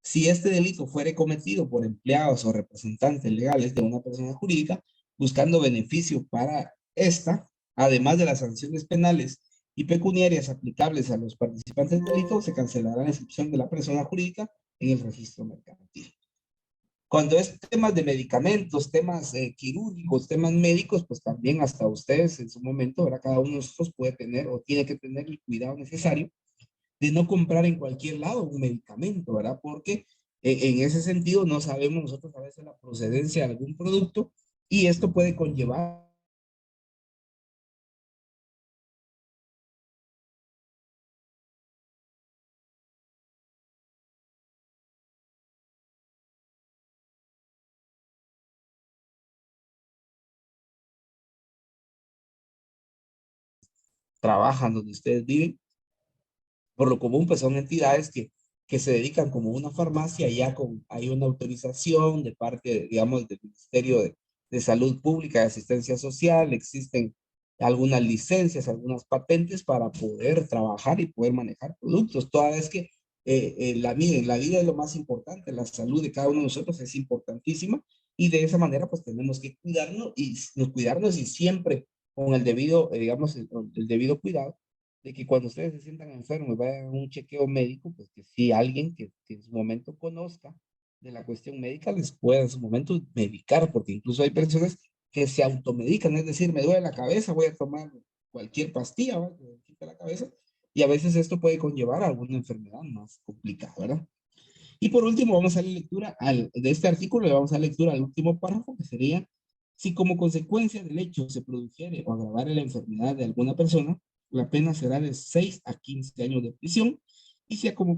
S1: Si este delito fuere cometido por empleados o representantes legales de una persona jurídica, buscando beneficio para esta, además de las sanciones penales y pecuniarias aplicables a los participantes del delito, se cancelará la inscripción de la persona jurídica en el registro mercantil. Cuando es temas de medicamentos, temas quirúrgicos, temas médicos, pues también hasta ustedes en su momento, ahora cada uno de nosotros puede tener o tiene que tener el cuidado necesario de no comprar en cualquier lado un medicamento, ¿verdad? Porque en ese sentido no sabemos nosotros a veces la procedencia de algún producto y esto puede conllevar trabajan donde ustedes viven. Por lo común, pues son entidades que se dedican como una farmacia, ya hay una autorización de parte, digamos, del Ministerio de Salud Pública, de Asistencia Social, existen algunas licencias, algunas patentes para poder trabajar y poder manejar productos, toda vez que la vida es lo más importante, la salud de cada uno de nosotros es importantísima y de esa manera pues tenemos que cuidarnos y siempre con el debido, digamos, el debido cuidado de que cuando ustedes se sientan enfermos y vayan a un chequeo médico, pues que si alguien que en su momento conozca de la cuestión médica les pueda en su momento medicar, porque incluso hay personas que se automedican, es decir, me duele la cabeza, voy a tomar cualquier pastilla, ¿verdad? Que me quite la cabeza, y a veces esto puede conllevar a alguna enfermedad más complicada, ¿verdad? Y por último, vamos a la lectura de este artículo, le vamos a dar lectura al último párrafo, que sería, si como consecuencia del hecho se produjere o agravare la enfermedad de alguna persona, la pena será de 6 a 15 años de prisión, y si como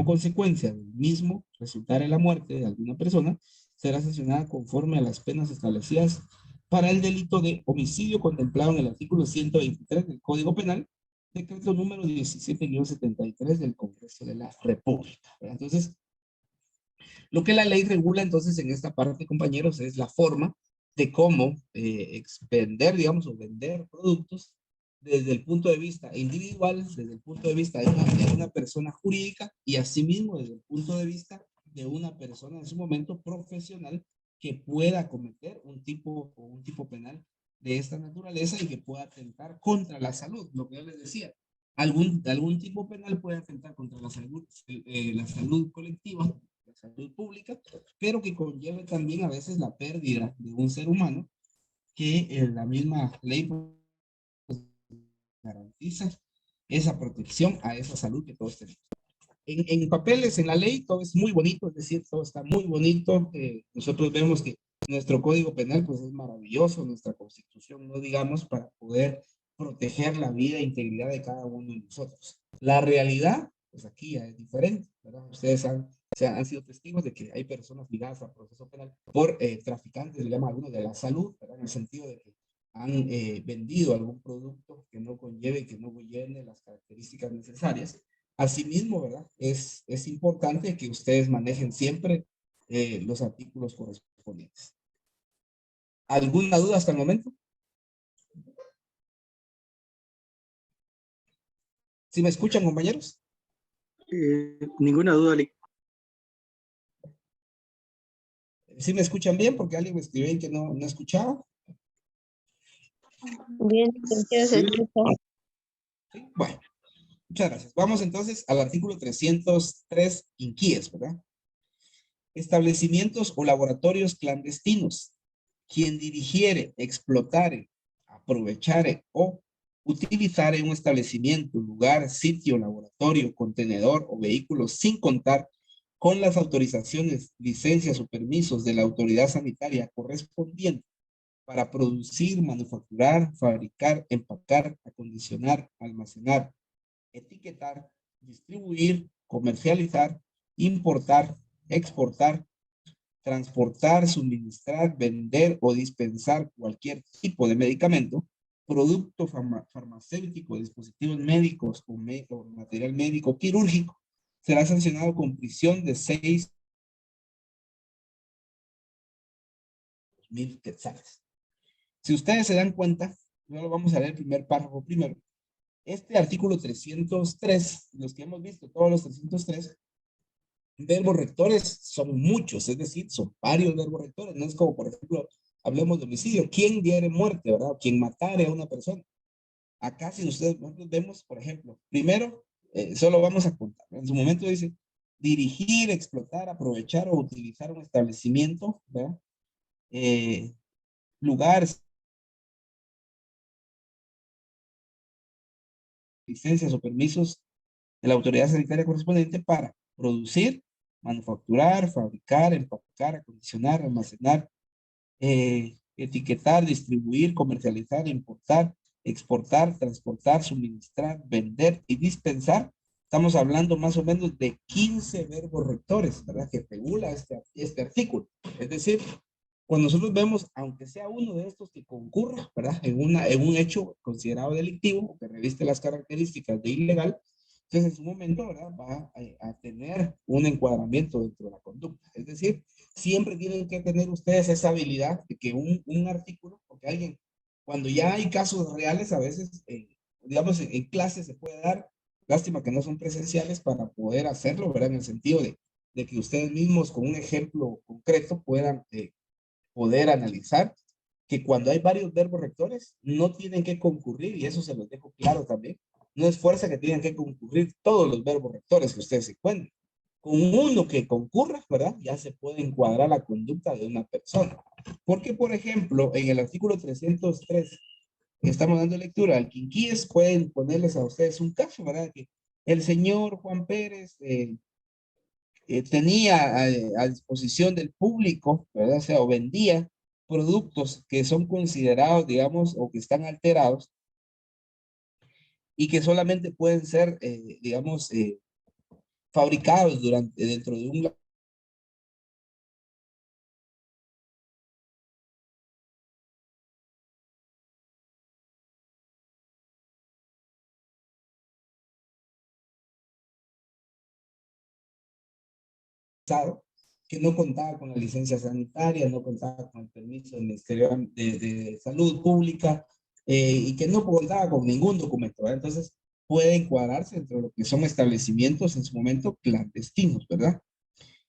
S1: consecuencia del mismo resultare la muerte de alguna persona, será sancionada conforme a las penas establecidas para el delito de homicidio contemplado en el artículo 123 del Código Penal, decreto número 17-73 del Congreso de la República. Entonces, Lo que la ley regula entonces en esta parte, compañeros, es la forma de cómo expender, digamos, o vender productos desde el punto de vista individual, desde el punto de vista de una persona jurídica y asimismo desde el punto de vista de una persona en su momento profesional que pueda cometer un tipo penal de esta naturaleza y que pueda atentar contra la salud. Lo que yo les decía, algún tipo penal puede atentar contra la salud colectiva, la salud pública, pero que conlleve también a veces la pérdida de un ser humano que la misma ley pues, garantiza esa protección a esa salud que todos tenemos. En papeles, en la ley, todo es muy bonito, es decir, todo está muy bonito. Nosotros vemos que nuestro Código Penal pues es maravilloso, nuestra Constitución, no digamos, para poder proteger la vida e integridad de cada uno de nosotros. La realidad, pues aquí ya es diferente, ¿verdad? Ustedes han sido testigos de que hay personas ligadas al proceso penal por traficantes, le llaman algunos de la salud, ¿verdad? En el sentido de que han vendido algún producto que no conlleve, que no llene las características necesarias. Asimismo, ¿verdad? Es importante que ustedes manejen siempre los artículos correspondientes. ¿Alguna duda hasta el momento? ¿Sí me escuchan, compañeros?
S7: Ninguna duda, Ali.
S1: ¿Sí me escuchan bien? Porque alguien me escribió que no escuchaba.
S5: Bien, licenciado, se
S7: Sí.
S5: escucha.
S1: ¿Sí? Bueno, muchas gracias. Vamos entonces al artículo 303 inquies, ¿verdad? Establecimientos o laboratorios clandestinos. Quien dirigiere, explotare, aprovechare o utilizare un establecimiento, lugar, sitio, laboratorio, contenedor o vehículo sin contar con las autorizaciones, licencias o permisos de la autoridad sanitaria correspondiente para producir, manufacturar, fabricar, empacar, acondicionar, almacenar, etiquetar, distribuir, comercializar, importar, exportar, transportar, suministrar, vender o dispensar cualquier tipo de medicamento, producto farmacéutico, dispositivos médicos o material médico quirúrgico, será sancionado con prisión de 6,000 quetzales. Si ustedes se dan cuenta, luego vamos a leer el primer párrafo primero. Este artículo 303, los que hemos visto, todos los 303, verbos rectores son muchos, es decir, son varios verbos rectores. No es como, por ejemplo, hablemos de homicidio. ¿Quién diere muerte, verdad? ¿Quién matare a una persona? Acá, si nosotros vemos, por ejemplo, primero, solo vamos a contar. En su momento dice, dirigir, explotar, aprovechar o utilizar un establecimiento, ¿verdad? Lugares, licencias o permisos de la autoridad sanitaria correspondiente para producir, manufacturar, fabricar, empacar, acondicionar, almacenar, etiquetar, distribuir, comercializar, importar, exportar, transportar, suministrar, vender y dispensar. Estamos hablando más o menos de 15 verbos rectores, ¿verdad? Que regula este artículo. Es decir, cuando nosotros vemos, aunque sea uno de estos que concurra, ¿verdad? En un hecho considerado delictivo, o que reviste las características de ilegal, entonces en su momento, ¿verdad? Va a tener un encuadramiento dentro de la conducta. Es decir, siempre tienen que tener ustedes esa habilidad de que un artículo, porque alguien, cuando ya hay casos reales, a veces, digamos, en clase se puede dar, lástima que no son presenciales para poder hacerlo, ¿verdad? En el sentido de que ustedes mismos con un ejemplo concreto puedan poder analizar que cuando hay varios verbos rectores no tienen que concurrir, y eso se los dejo claro también, no es fuerza que tienen que concurrir todos los verbos rectores que ustedes se encuentren. Con uno que concurra, ¿verdad? Ya se puede encuadrar la conducta de una persona. Porque, por ejemplo, en el artículo 303, que estamos dando lectura al quinquíes, pueden ponerles a ustedes un caso, ¿verdad? Que el señor Juan Pérez tenía a disposición del público, ¿verdad? O sea, o vendía productos que son considerados, digamos, o que están alterados y que solamente pueden ser, digamos, fabricados dentro de un que no contaba con la licencia sanitaria, no contaba con el permiso del Ministerio de Salud Pública y que no contaba con ningún documento, ¿verdad? Entonces, puede encuadrarse entre lo que son establecimientos en su momento clandestinos, ¿verdad?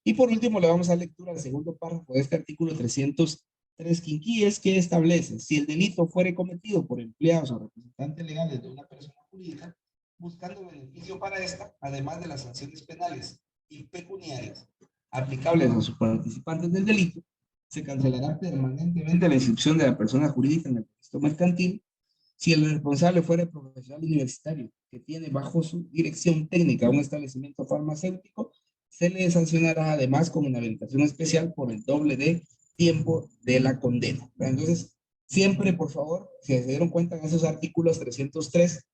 S1: Y por último, le vamos a dar lectura al segundo párrafo de este artículo 303 quinquilles, que establece: si el delito fuere cometido por empleados o representantes legales de una persona jurídica, buscando beneficio para esta, además de las sanciones penales y pecuniarias aplicables a sus participantes del delito, se cancelará permanentemente la inscripción de la persona jurídica en el registro mercantil si el responsable fuera profesional universitario que tiene bajo su dirección técnica un establecimiento farmacéutico. Se le sancionará además con una habilitación especial por el doble de tiempo de la condena. Entonces, siempre, por favor, si se dieron cuenta en esos artículos 303,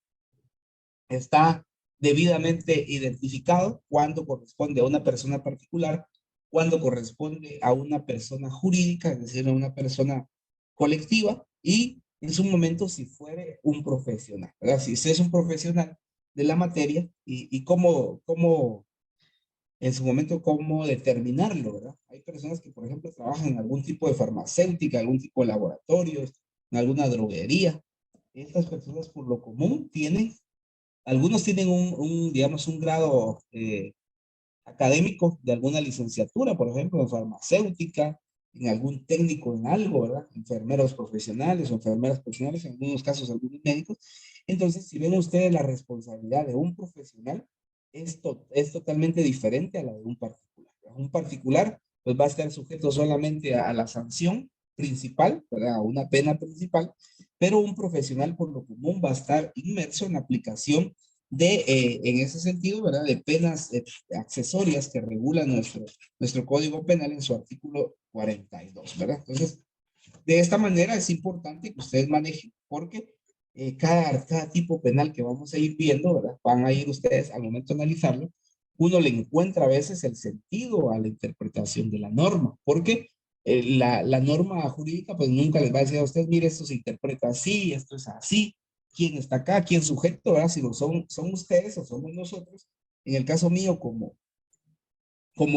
S1: está debidamente identificado cuando corresponde a una persona particular, cuando corresponde a una persona jurídica, es decir, a una persona colectiva, y en su momento si fuere un profesional, ¿verdad? Si usted es un profesional de la materia y cómo en su momento cómo determinarlo, ¿verdad? Hay personas que, por ejemplo, trabajan en algún tipo de farmacéutica, algún tipo de laboratorios, en alguna droguería. Estas personas por lo común tienen, algunos tienen digamos, un grado académico de alguna licenciatura, por ejemplo, en farmacéutica, en algún técnico en algo, ¿verdad? Enfermeros profesionales o enfermeras profesionales, en algunos casos algunos médicos. Entonces, si ven ustedes la responsabilidad de un profesional, esto es totalmente diferente a la de un particular. Un particular, pues va a estar sujeto solamente a la sanción principal, ¿verdad? A una pena principal, pero un profesional por lo común va a estar inmerso en la aplicación en ese sentido, ¿verdad? De penas accesorias que regulan nuestro Código Penal en su artículo 42, ¿verdad? Entonces, de esta manera es importante que ustedes manejen, porque cada tipo penal que vamos a ir viendo, ¿verdad? Van a ir ustedes al momento de analizarlo, uno le encuentra a veces el sentido a la interpretación de la norma, porque la norma jurídica pues nunca les va a decir a ustedes, mire, esto se interpreta así, esto es así, quién está acá, quién sujeto, ¿verdad? Si lo son ustedes o somos nosotros. En el caso mío, como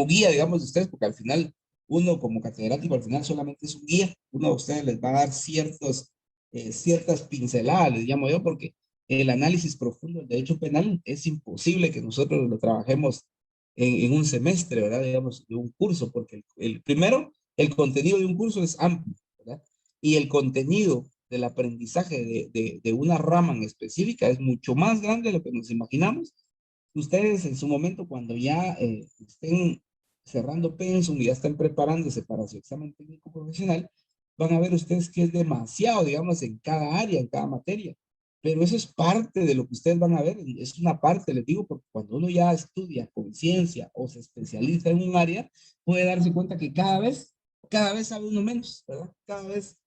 S1: guía, digamos, de ustedes, porque al final uno como catedrático al final solamente es un guía, uno de ustedes les va a dar ciertas pinceladas, les llamo yo, porque el análisis profundo del derecho penal es imposible que nosotros lo trabajemos en un semestre, ¿verdad? Digamos, de un curso, porque primero, el contenido de un curso es amplio, ¿verdad? Y el contenido del aprendizaje de una rama en específica es mucho más grande de lo que nos imaginamos. Ustedes en su momento, cuando ya estén cerrando pensum y ya estén preparándose para su examen técnico profesional, van a ver ustedes que es demasiado, digamos, en cada área, en cada materia. Pero eso es parte de lo que ustedes van a ver, es una parte, les digo, porque cuando uno ya estudia conciencia o se especializa en un área, puede darse cuenta que cada vez sabe uno menos, ¿verdad? Cada vez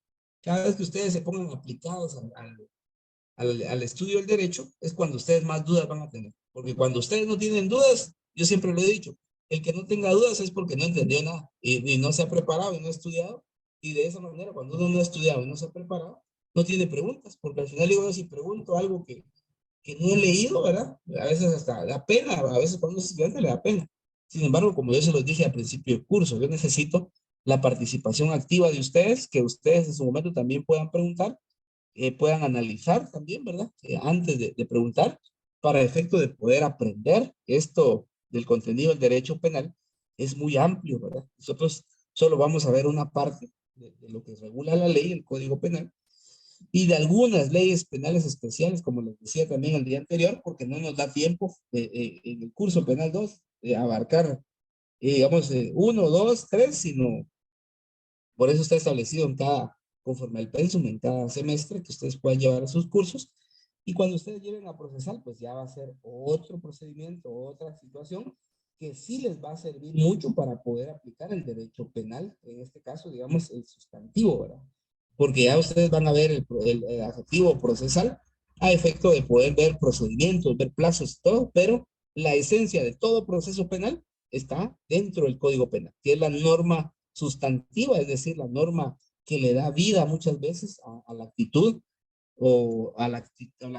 S1: que ustedes se pongan aplicados al estudio del derecho, es cuando ustedes más dudas van a tener. Porque cuando ustedes no tienen dudas, yo siempre lo he dicho, el que no tenga dudas es porque no entendió nada y no se ha preparado y no ha estudiado. Y de esa manera, cuando uno no ha estudiado y no se ha preparado, no tiene preguntas, porque al final digo, si pregunto algo que no he leído, ¿verdad? A veces hasta da pena, a veces cuando es estudiante le da pena. Sin embargo, como yo se los dije al principio del curso, yo necesito la participación activa de ustedes, que ustedes en su momento también puedan preguntar, puedan analizar también, ¿verdad? Antes de preguntar, para efecto de poder aprender esto del contenido del derecho penal, es muy amplio, ¿verdad? Nosotros solo vamos a ver una parte de lo que regula la ley, el Código Penal, y de algunas leyes penales especiales, como les decía también el día anterior, porque no nos da tiempo en el curso penal 2 de abarcar, digamos, 1, 2, 3, sino por eso está establecido conforme al pensum en cada semestre que ustedes puedan llevar sus cursos. Y cuando ustedes lleven a procesar, pues ya va a ser otro procedimiento, otra situación que sí les va a servir mucho para poder aplicar el derecho penal, en este caso, digamos, el sustantivo, ¿verdad? Porque ya ustedes van a ver el adjetivo procesal a efecto de poder ver procedimientos, ver plazos, todo, pero la esencia de todo proceso penal está dentro del Código Penal, que es la norma sustantiva, es decir, la norma que le da vida muchas veces a la actitud o a la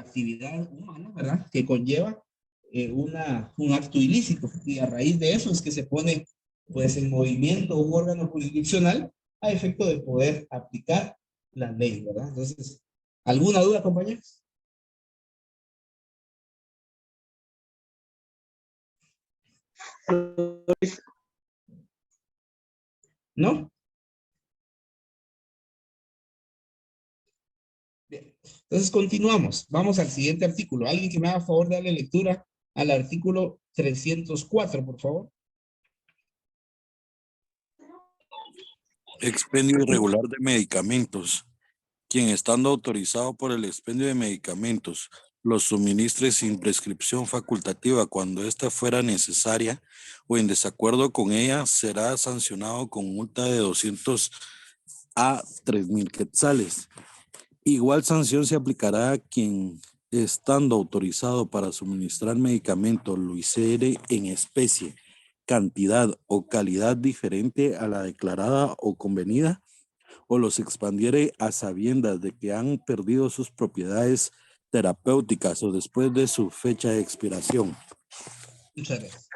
S1: actividad humana, ¿verdad? Que conlleva un acto ilícito. Y a raíz de eso es que se pone pues en movimiento un órgano jurisdiccional a efecto de poder aplicar la ley, ¿verdad? Entonces, ¿alguna duda, compañeros? ¿No? Bien. Entonces continuamos. Vamos al siguiente artículo. Alguien que me haga favor de darle lectura al artículo 304, por favor.
S8: Expendio irregular de medicamentos. Quien estando autorizado por el expendio de medicamentos los suministre sin prescripción facultativa cuando ésta fuera necesaria o en desacuerdo con ella será sancionado con multa de 200 a 3,000 quetzales. Igual sanción se aplicará a quien estando autorizado para suministrar medicamentos lo hiciere en especie, cantidad o calidad diferente a la declarada o convenida, o los expandiere a sabiendas de que han perdido sus propiedades terapéuticas o después de su fecha de expiración.
S1: Muchas gracias.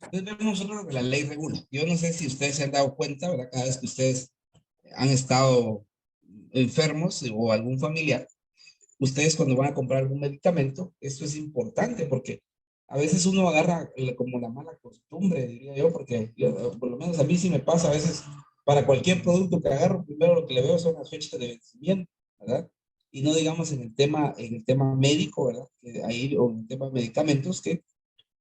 S1: Entonces vemos nosotros lo que la ley regula. Yo no sé si ustedes se han dado cuenta, ¿verdad? Cada vez que ustedes han estado enfermos o algún familiar, ustedes cuando van a comprar algún medicamento, esto es importante porque a veces uno agarra como la mala costumbre, diría yo, porque yo, por lo menos a mí sí me pasa a veces, para cualquier producto que agarro, primero lo que le veo son las fechas de vencimiento, ¿verdad? Y no digamos en el tema médico, ¿verdad? Que ahí, o en el tema de medicamentos, que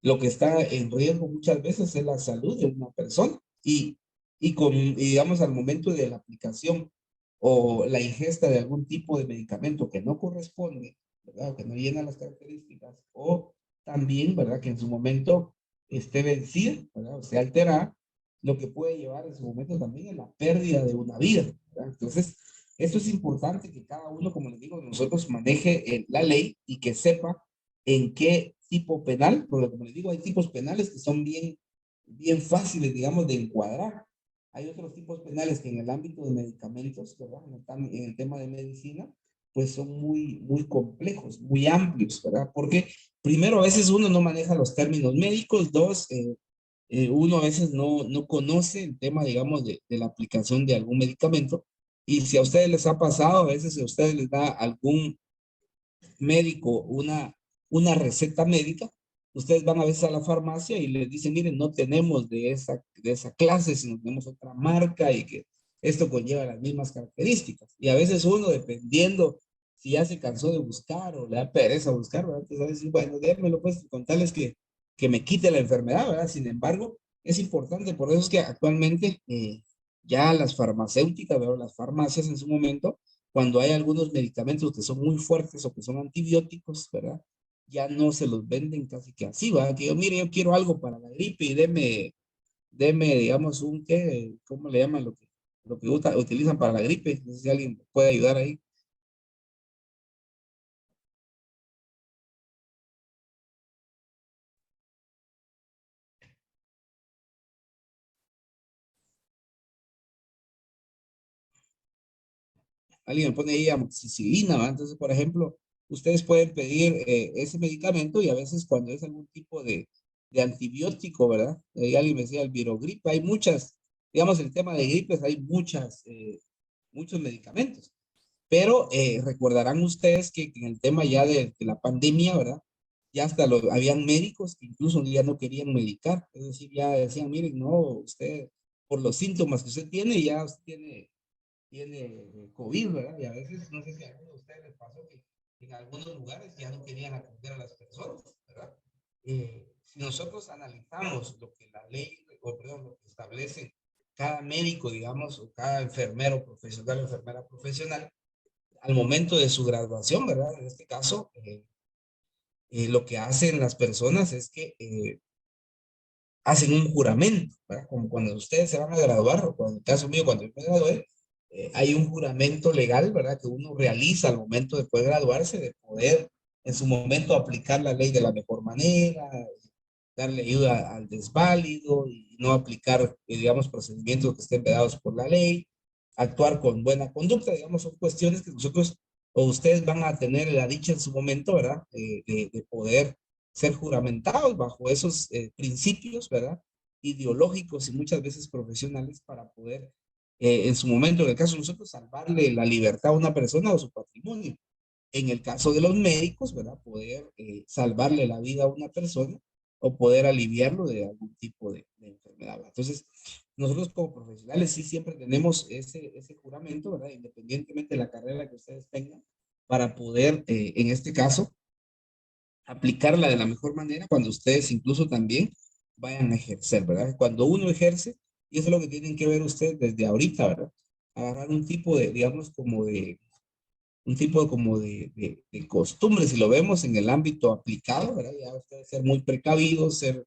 S1: lo que está en riesgo muchas veces es la salud de una persona y digamos al momento de la aplicación o la ingesta de algún tipo de medicamento que no corresponde, ¿verdad? O que no llena las características o también, ¿verdad? Que en su momento esté vencida, ¿verdad? O sea, alterada, lo que puede llevar en su momento también es la pérdida de una vida, ¿verdad? Entonces, esto es importante que cada uno, como les digo, nosotros maneje la ley y que sepa en qué tipo penal, porque como les digo, hay tipos penales que son bien fáciles, digamos, de encuadrar. Hay otros tipos penales que en el ámbito de medicamentos, ¿verdad? En el tema de medicina, pues son muy complejos, muy amplios, ¿verdad? Porque primero, a veces uno no maneja los términos médicos, dos, uno a veces no conoce el tema, digamos, de la aplicación de algún medicamento, y si a ustedes les ha pasado, a veces si a ustedes les da algún médico una receta médica, ustedes van a veces a la farmacia y les dicen, miren, no tenemos de esa clase, sino tenemos otra marca y que esto conlleva las mismas características. Y a veces uno, dependiendo si ya se cansó de buscar o le da pereza buscar, ¿verdad? Entonces a veces, bueno, déjenmelo pues, contarles que me quite la enfermedad, ¿verdad? Sin embargo, es importante, por eso es que actualmente ya las farmacéuticas, ¿verdad? Las farmacias en su momento, cuando hay algunos medicamentos que son muy fuertes o que son antibióticos, ¿verdad? Ya no se los venden casi que así, ¿verdad? Que yo, mire, yo quiero algo para la gripe y deme, digamos, ¿qué? ¿Cómo le llaman lo que utilizan para la gripe? No sé si alguien puede ayudar ahí. Alguien me pone ahí amoxicilina, ¿verdad? Entonces, por ejemplo, ustedes pueden pedir ese medicamento y a veces cuando es algún tipo de antibiótico, ¿verdad? Alguien me decía el virogrip, hay muchas, digamos, el tema de gripes, hay muchos medicamentos. Pero recordarán ustedes que en el tema ya de la pandemia, ¿verdad? Ya hasta habían médicos que incluso ya no querían medicar. Es decir, ya decían, miren, no, usted, por los síntomas que usted tiene, ya usted tiene COVID, ¿verdad? Y a veces, no sé si a alguno de ustedes les pasó que en algunos lugares ya no querían atender a las personas, ¿verdad? Si nosotros analizamos lo que la ley, o perdón, lo que establece cada médico, digamos, o cada enfermero profesional o enfermera profesional, al momento de su graduación, ¿verdad? En este caso, lo que hacen las personas es que hacen un juramento, ¿verdad? Como cuando ustedes se van a graduar, o en el caso mío, cuando yo me gradué, hay un juramento legal, ¿verdad? Que uno realiza al momento de poder graduarse, de poder en su momento aplicar la ley de la mejor manera, darle ayuda al desválido y no aplicar, digamos, procedimientos que estén vedados por la ley, actuar con buena conducta, digamos, son cuestiones que nosotros o ustedes van a tener la dicha en su momento, ¿verdad? De poder ser juramentados bajo esos principios, ¿verdad? ideológicos y muchas veces profesionales para poder, en su momento, en el caso de nosotros, salvarle la libertad a una persona o su patrimonio. En el caso de los médicos, ¿verdad? Poder salvarle la vida a una persona o poder aliviarlo de algún tipo de enfermedad. Entonces, nosotros como profesionales sí siempre tenemos ese juramento, ¿verdad? Independientemente de la carrera que ustedes tengan, para poder, en este caso, aplicarla de la mejor manera cuando ustedes incluso también vayan a ejercer, ¿verdad? Cuando uno ejerce, y eso es lo que tienen que ver ustedes desde ahorita, ¿verdad? Agarrar un tipo de, digamos, como de un tipo como de costumbre, si lo vemos en el ámbito aplicado, ¿verdad? Ya ustedes ser muy precavidos, ser,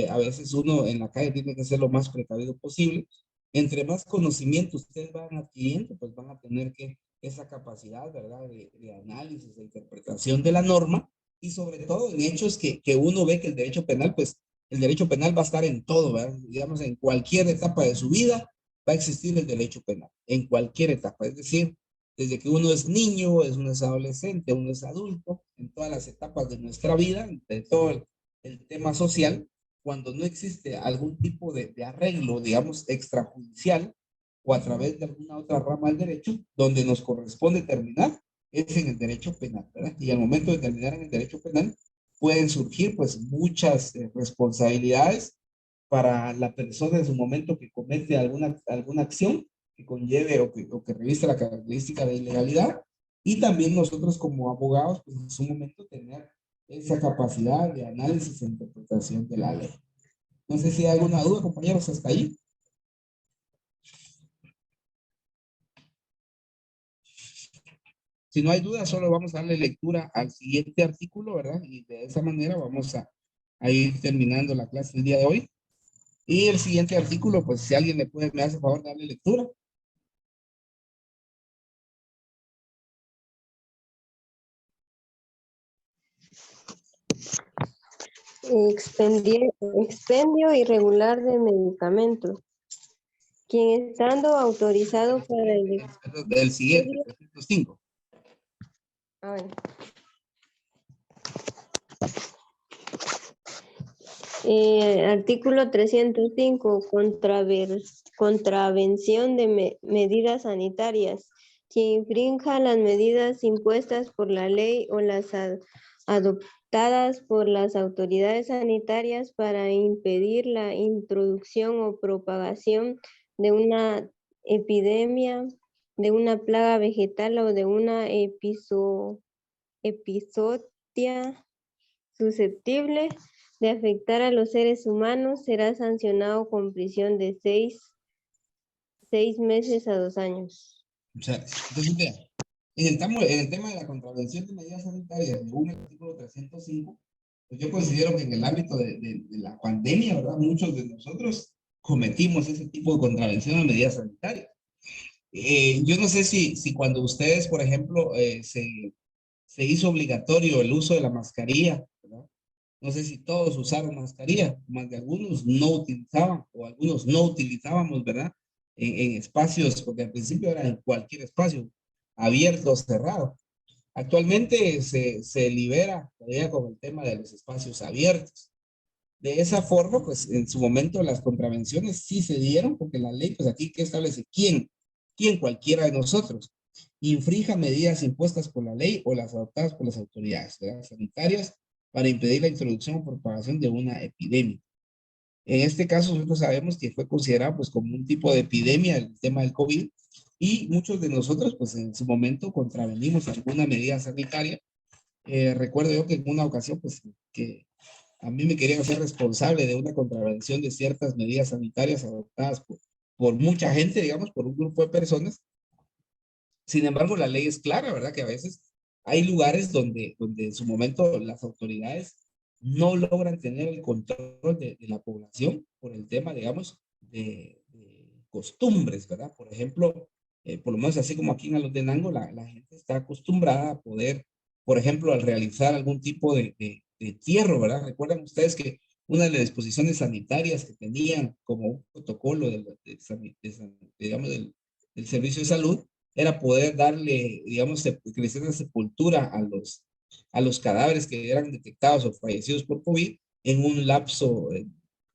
S1: a veces uno en la calle tiene que ser lo más precavido posible. Entre más conocimiento ustedes van adquiriendo, pues van a tener que esa capacidad, ¿verdad? De análisis, de interpretación de la norma y sobre todo en hechos que uno ve que el derecho penal, pues el derecho penal va a estar en todo, ¿verdad? Digamos, en cualquier etapa de su vida va a existir el derecho penal, en cualquier etapa. Es decir, desde que uno es niño, uno es adolescente, uno es adulto, en todas las etapas de nuestra vida, de todo el tema social, cuando no existe algún tipo de arreglo, digamos, extrajudicial o a través de alguna otra rama del derecho, donde nos corresponde terminar, es en el derecho penal, ¿verdad? Y al momento de terminar en el derecho penal, pueden surgir pues muchas responsabilidades para la persona en su momento que comete alguna acción que conlleve o que reviste la característica de ilegalidad. Y también nosotros como abogados, pues en su momento tener esa capacidad de análisis e interpretación de la ley. No sé si hay alguna duda, compañeros, hasta ahí. Si no hay duda, solo vamos a darle lectura al siguiente artículo, ¿verdad? Y de esa manera vamos a ir terminando la clase el día de hoy. Y el siguiente artículo, pues si alguien me hace favor de darle lectura.
S5: Expendio irregular de medicamentos. Quien estando autorizado para el
S1: Del siguiente, 305.
S5: bueno. Artículo 305, contravención de medidas sanitarias. Quien infrinja las medidas impuestas por la ley o las adoptadas por las autoridades sanitarias para impedir la introducción o propagación de una epidemia, de una plaga vegetal o de una epizotia susceptible de afectar a los seres humanos, será sancionado con prisión de 6 meses a 2 años.
S1: O sea, entonces, vea, en el tema de la contravención de medidas sanitarias, según el artículo 305, pues yo considero que en el ámbito de la pandemia, ¿verdad? Muchos de nosotros cometimos ese tipo de contravención de medidas sanitarias. Yo no sé si cuando ustedes, por ejemplo, se hizo obligatorio el uso de la mascarilla, ¿verdad? No sé si todos usaron mascarilla, más de algunos no utilizaban o algunos no utilizábamos, ¿verdad? En espacios, porque al principio era en cualquier espacio, abierto o cerrado. Actualmente se libera todavía con el tema de los espacios abiertos. De esa forma, pues en su momento las contravenciones sí se dieron, porque la ley, pues aquí que establece quién cualquiera de nosotros infrinja medidas impuestas por la ley o las adoptadas por las autoridades, ¿verdad? Sanitarias para impedir la introducción o propagación de una epidemia. En este caso, nosotros sabemos que fue considerado pues como un tipo de epidemia el tema del COVID y muchos de nosotros pues en su momento contravenimos alguna medida sanitaria. Recuerdo yo que en una ocasión pues que a mí me querían hacer responsable de una contravención de ciertas medidas sanitarias adoptadas por mucha gente, digamos, por un grupo de personas. Sin embargo, la ley es clara, ¿verdad? Que a veces hay lugares donde en su momento las autoridades no logran tener el control de la población por el tema, digamos, de costumbres, ¿verdad? Por ejemplo, por lo menos así como aquí en Alotenango, la gente está acostumbrada a poder, por ejemplo, al realizar algún tipo de entierro, ¿verdad? Recuerdan ustedes que una de las disposiciones sanitarias que tenían como un protocolo digamos, del servicio de salud era poder darle, digamos, que le hicieran sepultura a los cadáveres que eran detectados o fallecidos por COVID en un lapso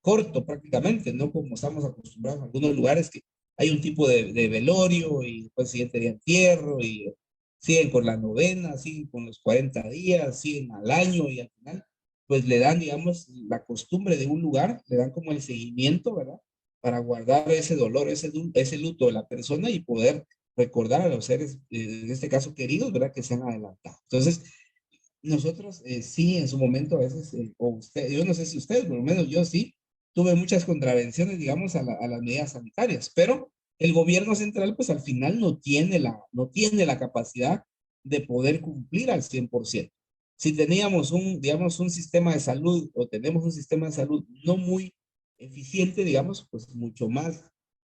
S1: corto prácticamente, no como estamos acostumbrados en algunos lugares que hay un tipo de velorio y después el siguiente día entierro y siguen con la novena, siguen con los 40 días, siguen al año y al final pues le dan, digamos, la costumbre de un lugar, le dan como el seguimiento, ¿verdad? Para guardar ese dolor, ese luto de la persona y poder recordar a los seres, en este caso queridos, ¿verdad? Que se han adelantado. Entonces, nosotros sí, en su momento a veces, o usted, yo no sé si ustedes, por lo menos yo sí, tuve muchas contravenciones, digamos, a las medidas sanitarias, pero el gobierno central, pues al final no tiene la capacidad de poder cumplir al 100%. Si teníamos digamos, un sistema de salud o tenemos un sistema de salud no muy eficiente, digamos, pues mucho más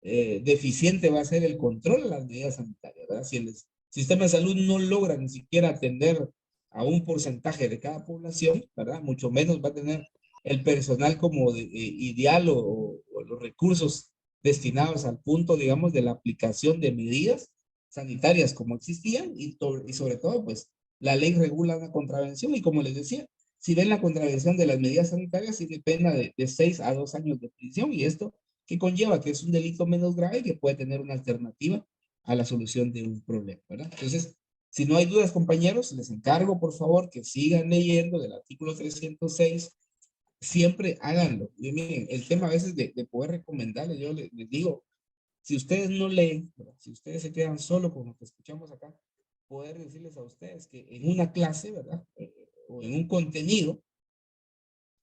S1: deficiente va a ser el control de las medidas sanitarias, ¿verdad? Si el sistema de salud no logra ni siquiera atender a un porcentaje de cada población, ¿verdad? Mucho menos va a tener el personal como ideal o los recursos destinados al punto, digamos, de la aplicación de medidas sanitarias como existían y sobre todo, pues, la ley regula una contravención y como les decía, si ven la contravención de las medidas sanitarias, tiene pena de 6 a 2 años de prisión y esto que conlleva que es un delito menos grave que puede tener una alternativa a la solución de un problema, ¿verdad? Entonces, si no hay dudas, compañeros, les encargo, por favor, que sigan leyendo del artículo 306. Siempre háganlo. Y miren, el tema a veces de poder recomendarles, yo les digo, si ustedes no leen, ¿verdad? Si ustedes se quedan solo con lo que escuchamos acá, poder decirles a ustedes que en una clase, ¿verdad? O en un contenido,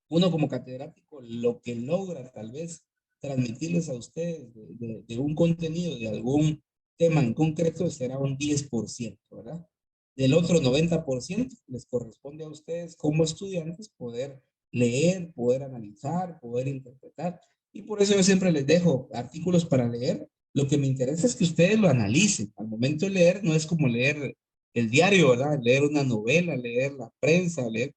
S1: uno como catedrático, lo que logra tal vez transmitirles a ustedes de un contenido, de algún tema en concreto, será un 10%, ¿verdad? Del otro 90% les corresponde a ustedes como estudiantes poder leer, poder analizar, poder interpretar. Y por eso yo siempre les dejo artículos para leer. Lo que me interesa es que ustedes lo analicen. Al momento de leer no es como leer el diario, ¿verdad? Leer una novela, leer la prensa, leer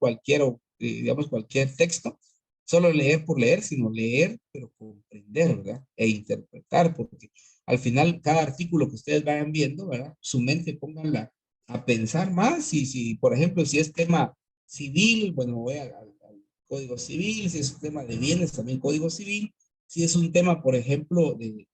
S1: digamos, cualquier texto. Solo leer por leer, sino leer, pero comprender, ¿verdad? E interpretar, porque al final cada artículo que ustedes vayan viendo, ¿verdad? Su mente pónganla a pensar más y si, por ejemplo, si es tema civil, bueno, voy al Código Civil, si es un tema de bienes, también Código Civil, si es un tema, por ejemplo, de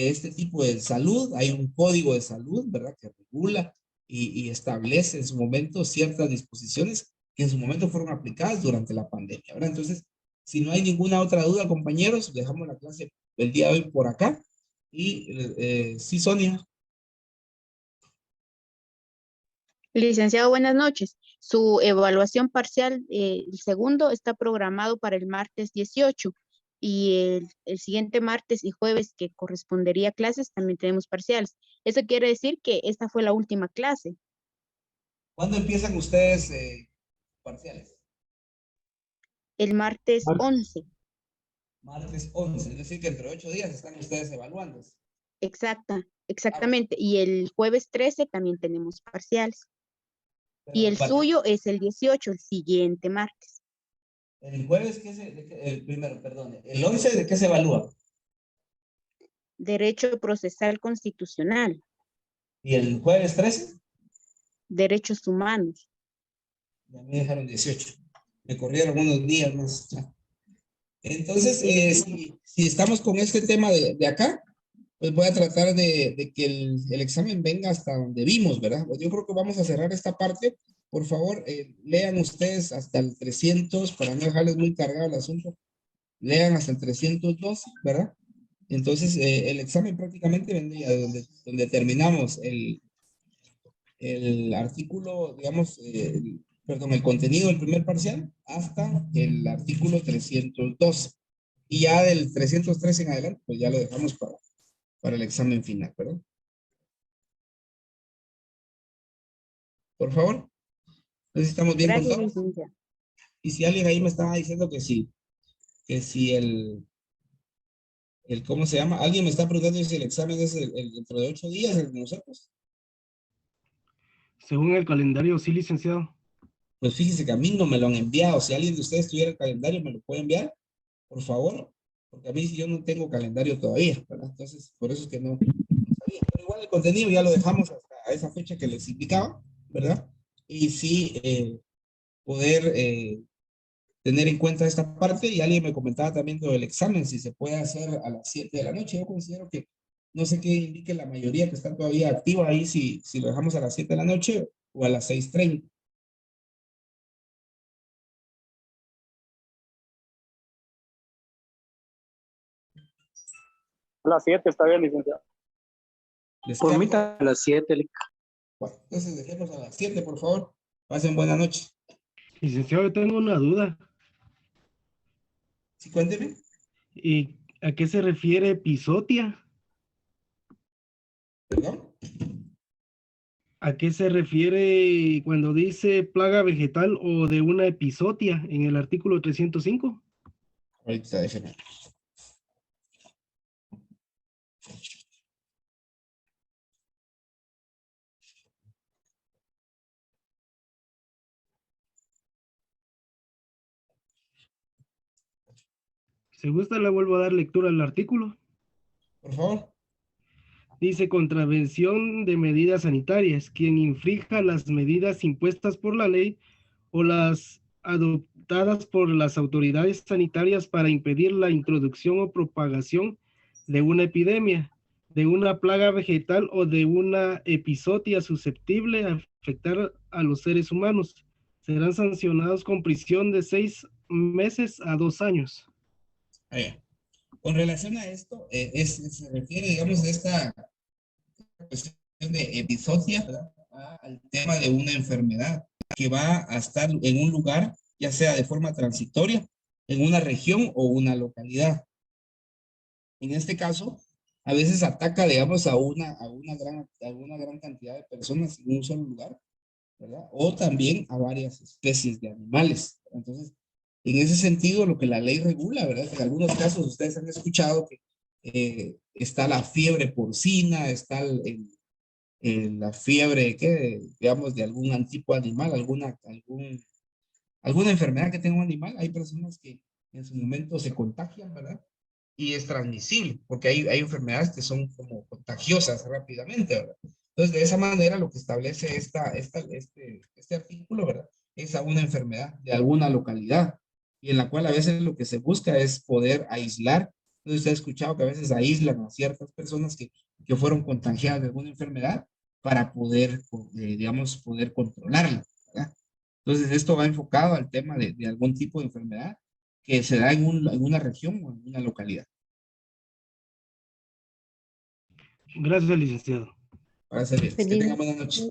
S1: este tipo de salud, hay un código de salud, ¿verdad? Que regula y establece en su momento ciertas disposiciones que en su momento fueron aplicadas durante la pandemia, ¿verdad? Entonces, si no hay ninguna otra duda, compañeros, dejamos la clase el día de hoy por acá. Y sí, Sonia.
S9: Licenciado, buenas noches. Su evaluación parcial, el segundo, está programado para el martes 18 y el siguiente martes y jueves que correspondería a clases también tenemos parciales. Eso quiere decir que esta fue la última clase,
S1: ¿Cuándo empiezan ustedes parciales?
S9: el martes 11.
S1: Martes 11, es decir, que entre 8 días están ustedes evaluando.
S9: Exactamente. Y el jueves 13 también tenemos parciales.
S1: Pero
S9: Y el suyo es el 18, el siguiente martes.
S1: el jueves, el primero, perdón, el 11, ¿de qué se evalúa?
S9: Derecho procesal constitucional,
S1: ¿Y el jueves 13?
S9: derechos humanos.
S1: Ya me dejaron 18. Me corrieron unos días más. Entonces, si estamos con este tema de acá, pues voy a tratar de que el examen venga hasta donde vimos, ¿verdad? Pues yo creo que vamos a cerrar esta parte. Por favor, lean ustedes hasta el 300 para no dejarles muy cargado el asunto. Lean hasta el 312, ¿verdad? Entonces, el examen prácticamente vendría donde terminamos el artículo, digamos, perdón, el contenido del primer parcial hasta el artículo 312. Y ya del 313 en adelante, pues ya lo dejamos para el examen final, ¿verdad? Por favor. Entonces estamos bien
S9: Gracias,
S1: con todos.
S9: licenciado.
S1: Y si alguien ahí me estaba diciendo que si ¿cómo se llama? Alguien me está preguntando si el examen es dentro de 8 días, el de nosotros.
S2: Según el calendario, sí, licenciado.
S1: Pues fíjese que a mí no me lo han enviado. Si alguien de ustedes tuviera el calendario, me lo puede enviar, por favor. Porque a mí yo no tengo calendario todavía, ¿verdad? Entonces, por eso es que no sabía. Pero igual el contenido ya lo dejamos hasta esa fecha que les indicaba, ¿verdad? Y sí, poder tener en cuenta esta parte. Y alguien me comentaba también del examen, si se puede hacer a las 7 de la noche. Yo considero que no sé qué indique la mayoría que está todavía activa ahí, si lo dejamos a las 7 de la noche o a las 6:30.
S10: A las 7 está bien, licenciado.
S1: ¿Les
S7: Por
S1: queda
S7: mí
S1: claro?
S7: a las 7,
S1: Bueno, entonces dejemos a las 7, por favor. Pasen buena noche.
S2: Licenciado, yo tengo una duda.
S1: Sí, cuénteme.
S2: ¿Y a qué se refiere epizotia?
S1: ¿Perdón?
S2: ¿A qué se refiere cuando dice plaga vegetal o de una epizotia en el artículo 305?
S1: Ahorita déjeme.
S2: Si gusta, le vuelvo a dar lectura al artículo.
S1: Por favor.
S2: Dice contravención de medidas sanitarias. Quien infrinja las medidas impuestas por la ley o las adoptadas por las autoridades sanitarias para impedir la introducción o propagación de una epidemia, de una plaga vegetal o de una epizotia susceptible a afectar a los seres humanos, serán sancionados con prisión de 6 meses a 2 años.
S1: Con relación a esto, se refiere, digamos, a esta cuestión de epizotia, ¿verdad? Al tema de una enfermedad que va a estar en un lugar, ya sea de forma transitoria, en una región o una localidad. En este caso, a veces ataca, digamos, a una gran cantidad de personas en un solo lugar, ¿verdad? O también a varias especies de animales. Entonces, en ese sentido, lo que la ley regula, ¿verdad? En algunos casos ustedes han escuchado que está la fiebre porcina, está la fiebre, ¿qué? Digamos, de algún tipo de animal, alguna enfermedad que tenga un animal. Hay personas que en su momento se contagian, ¿verdad? Y es transmisible, porque hay enfermedades que son como contagiosas rápidamente, ¿verdad? Entonces, de esa manera, lo que establece este artículo, ¿verdad? Es a una enfermedad de alguna localidad, y en la cual a veces lo que se busca es poder aislar. Entonces, usted ha escuchado que a veces aíslan a ciertas personas que fueron contagiadas de alguna enfermedad para poder, digamos, poder controlarla, ¿verdad? Entonces, esto va enfocado al tema de algún tipo de enfermedad que se da en una región o en una localidad.
S2: Gracias, licenciado.
S1: Para servir. Que tengan buena noche.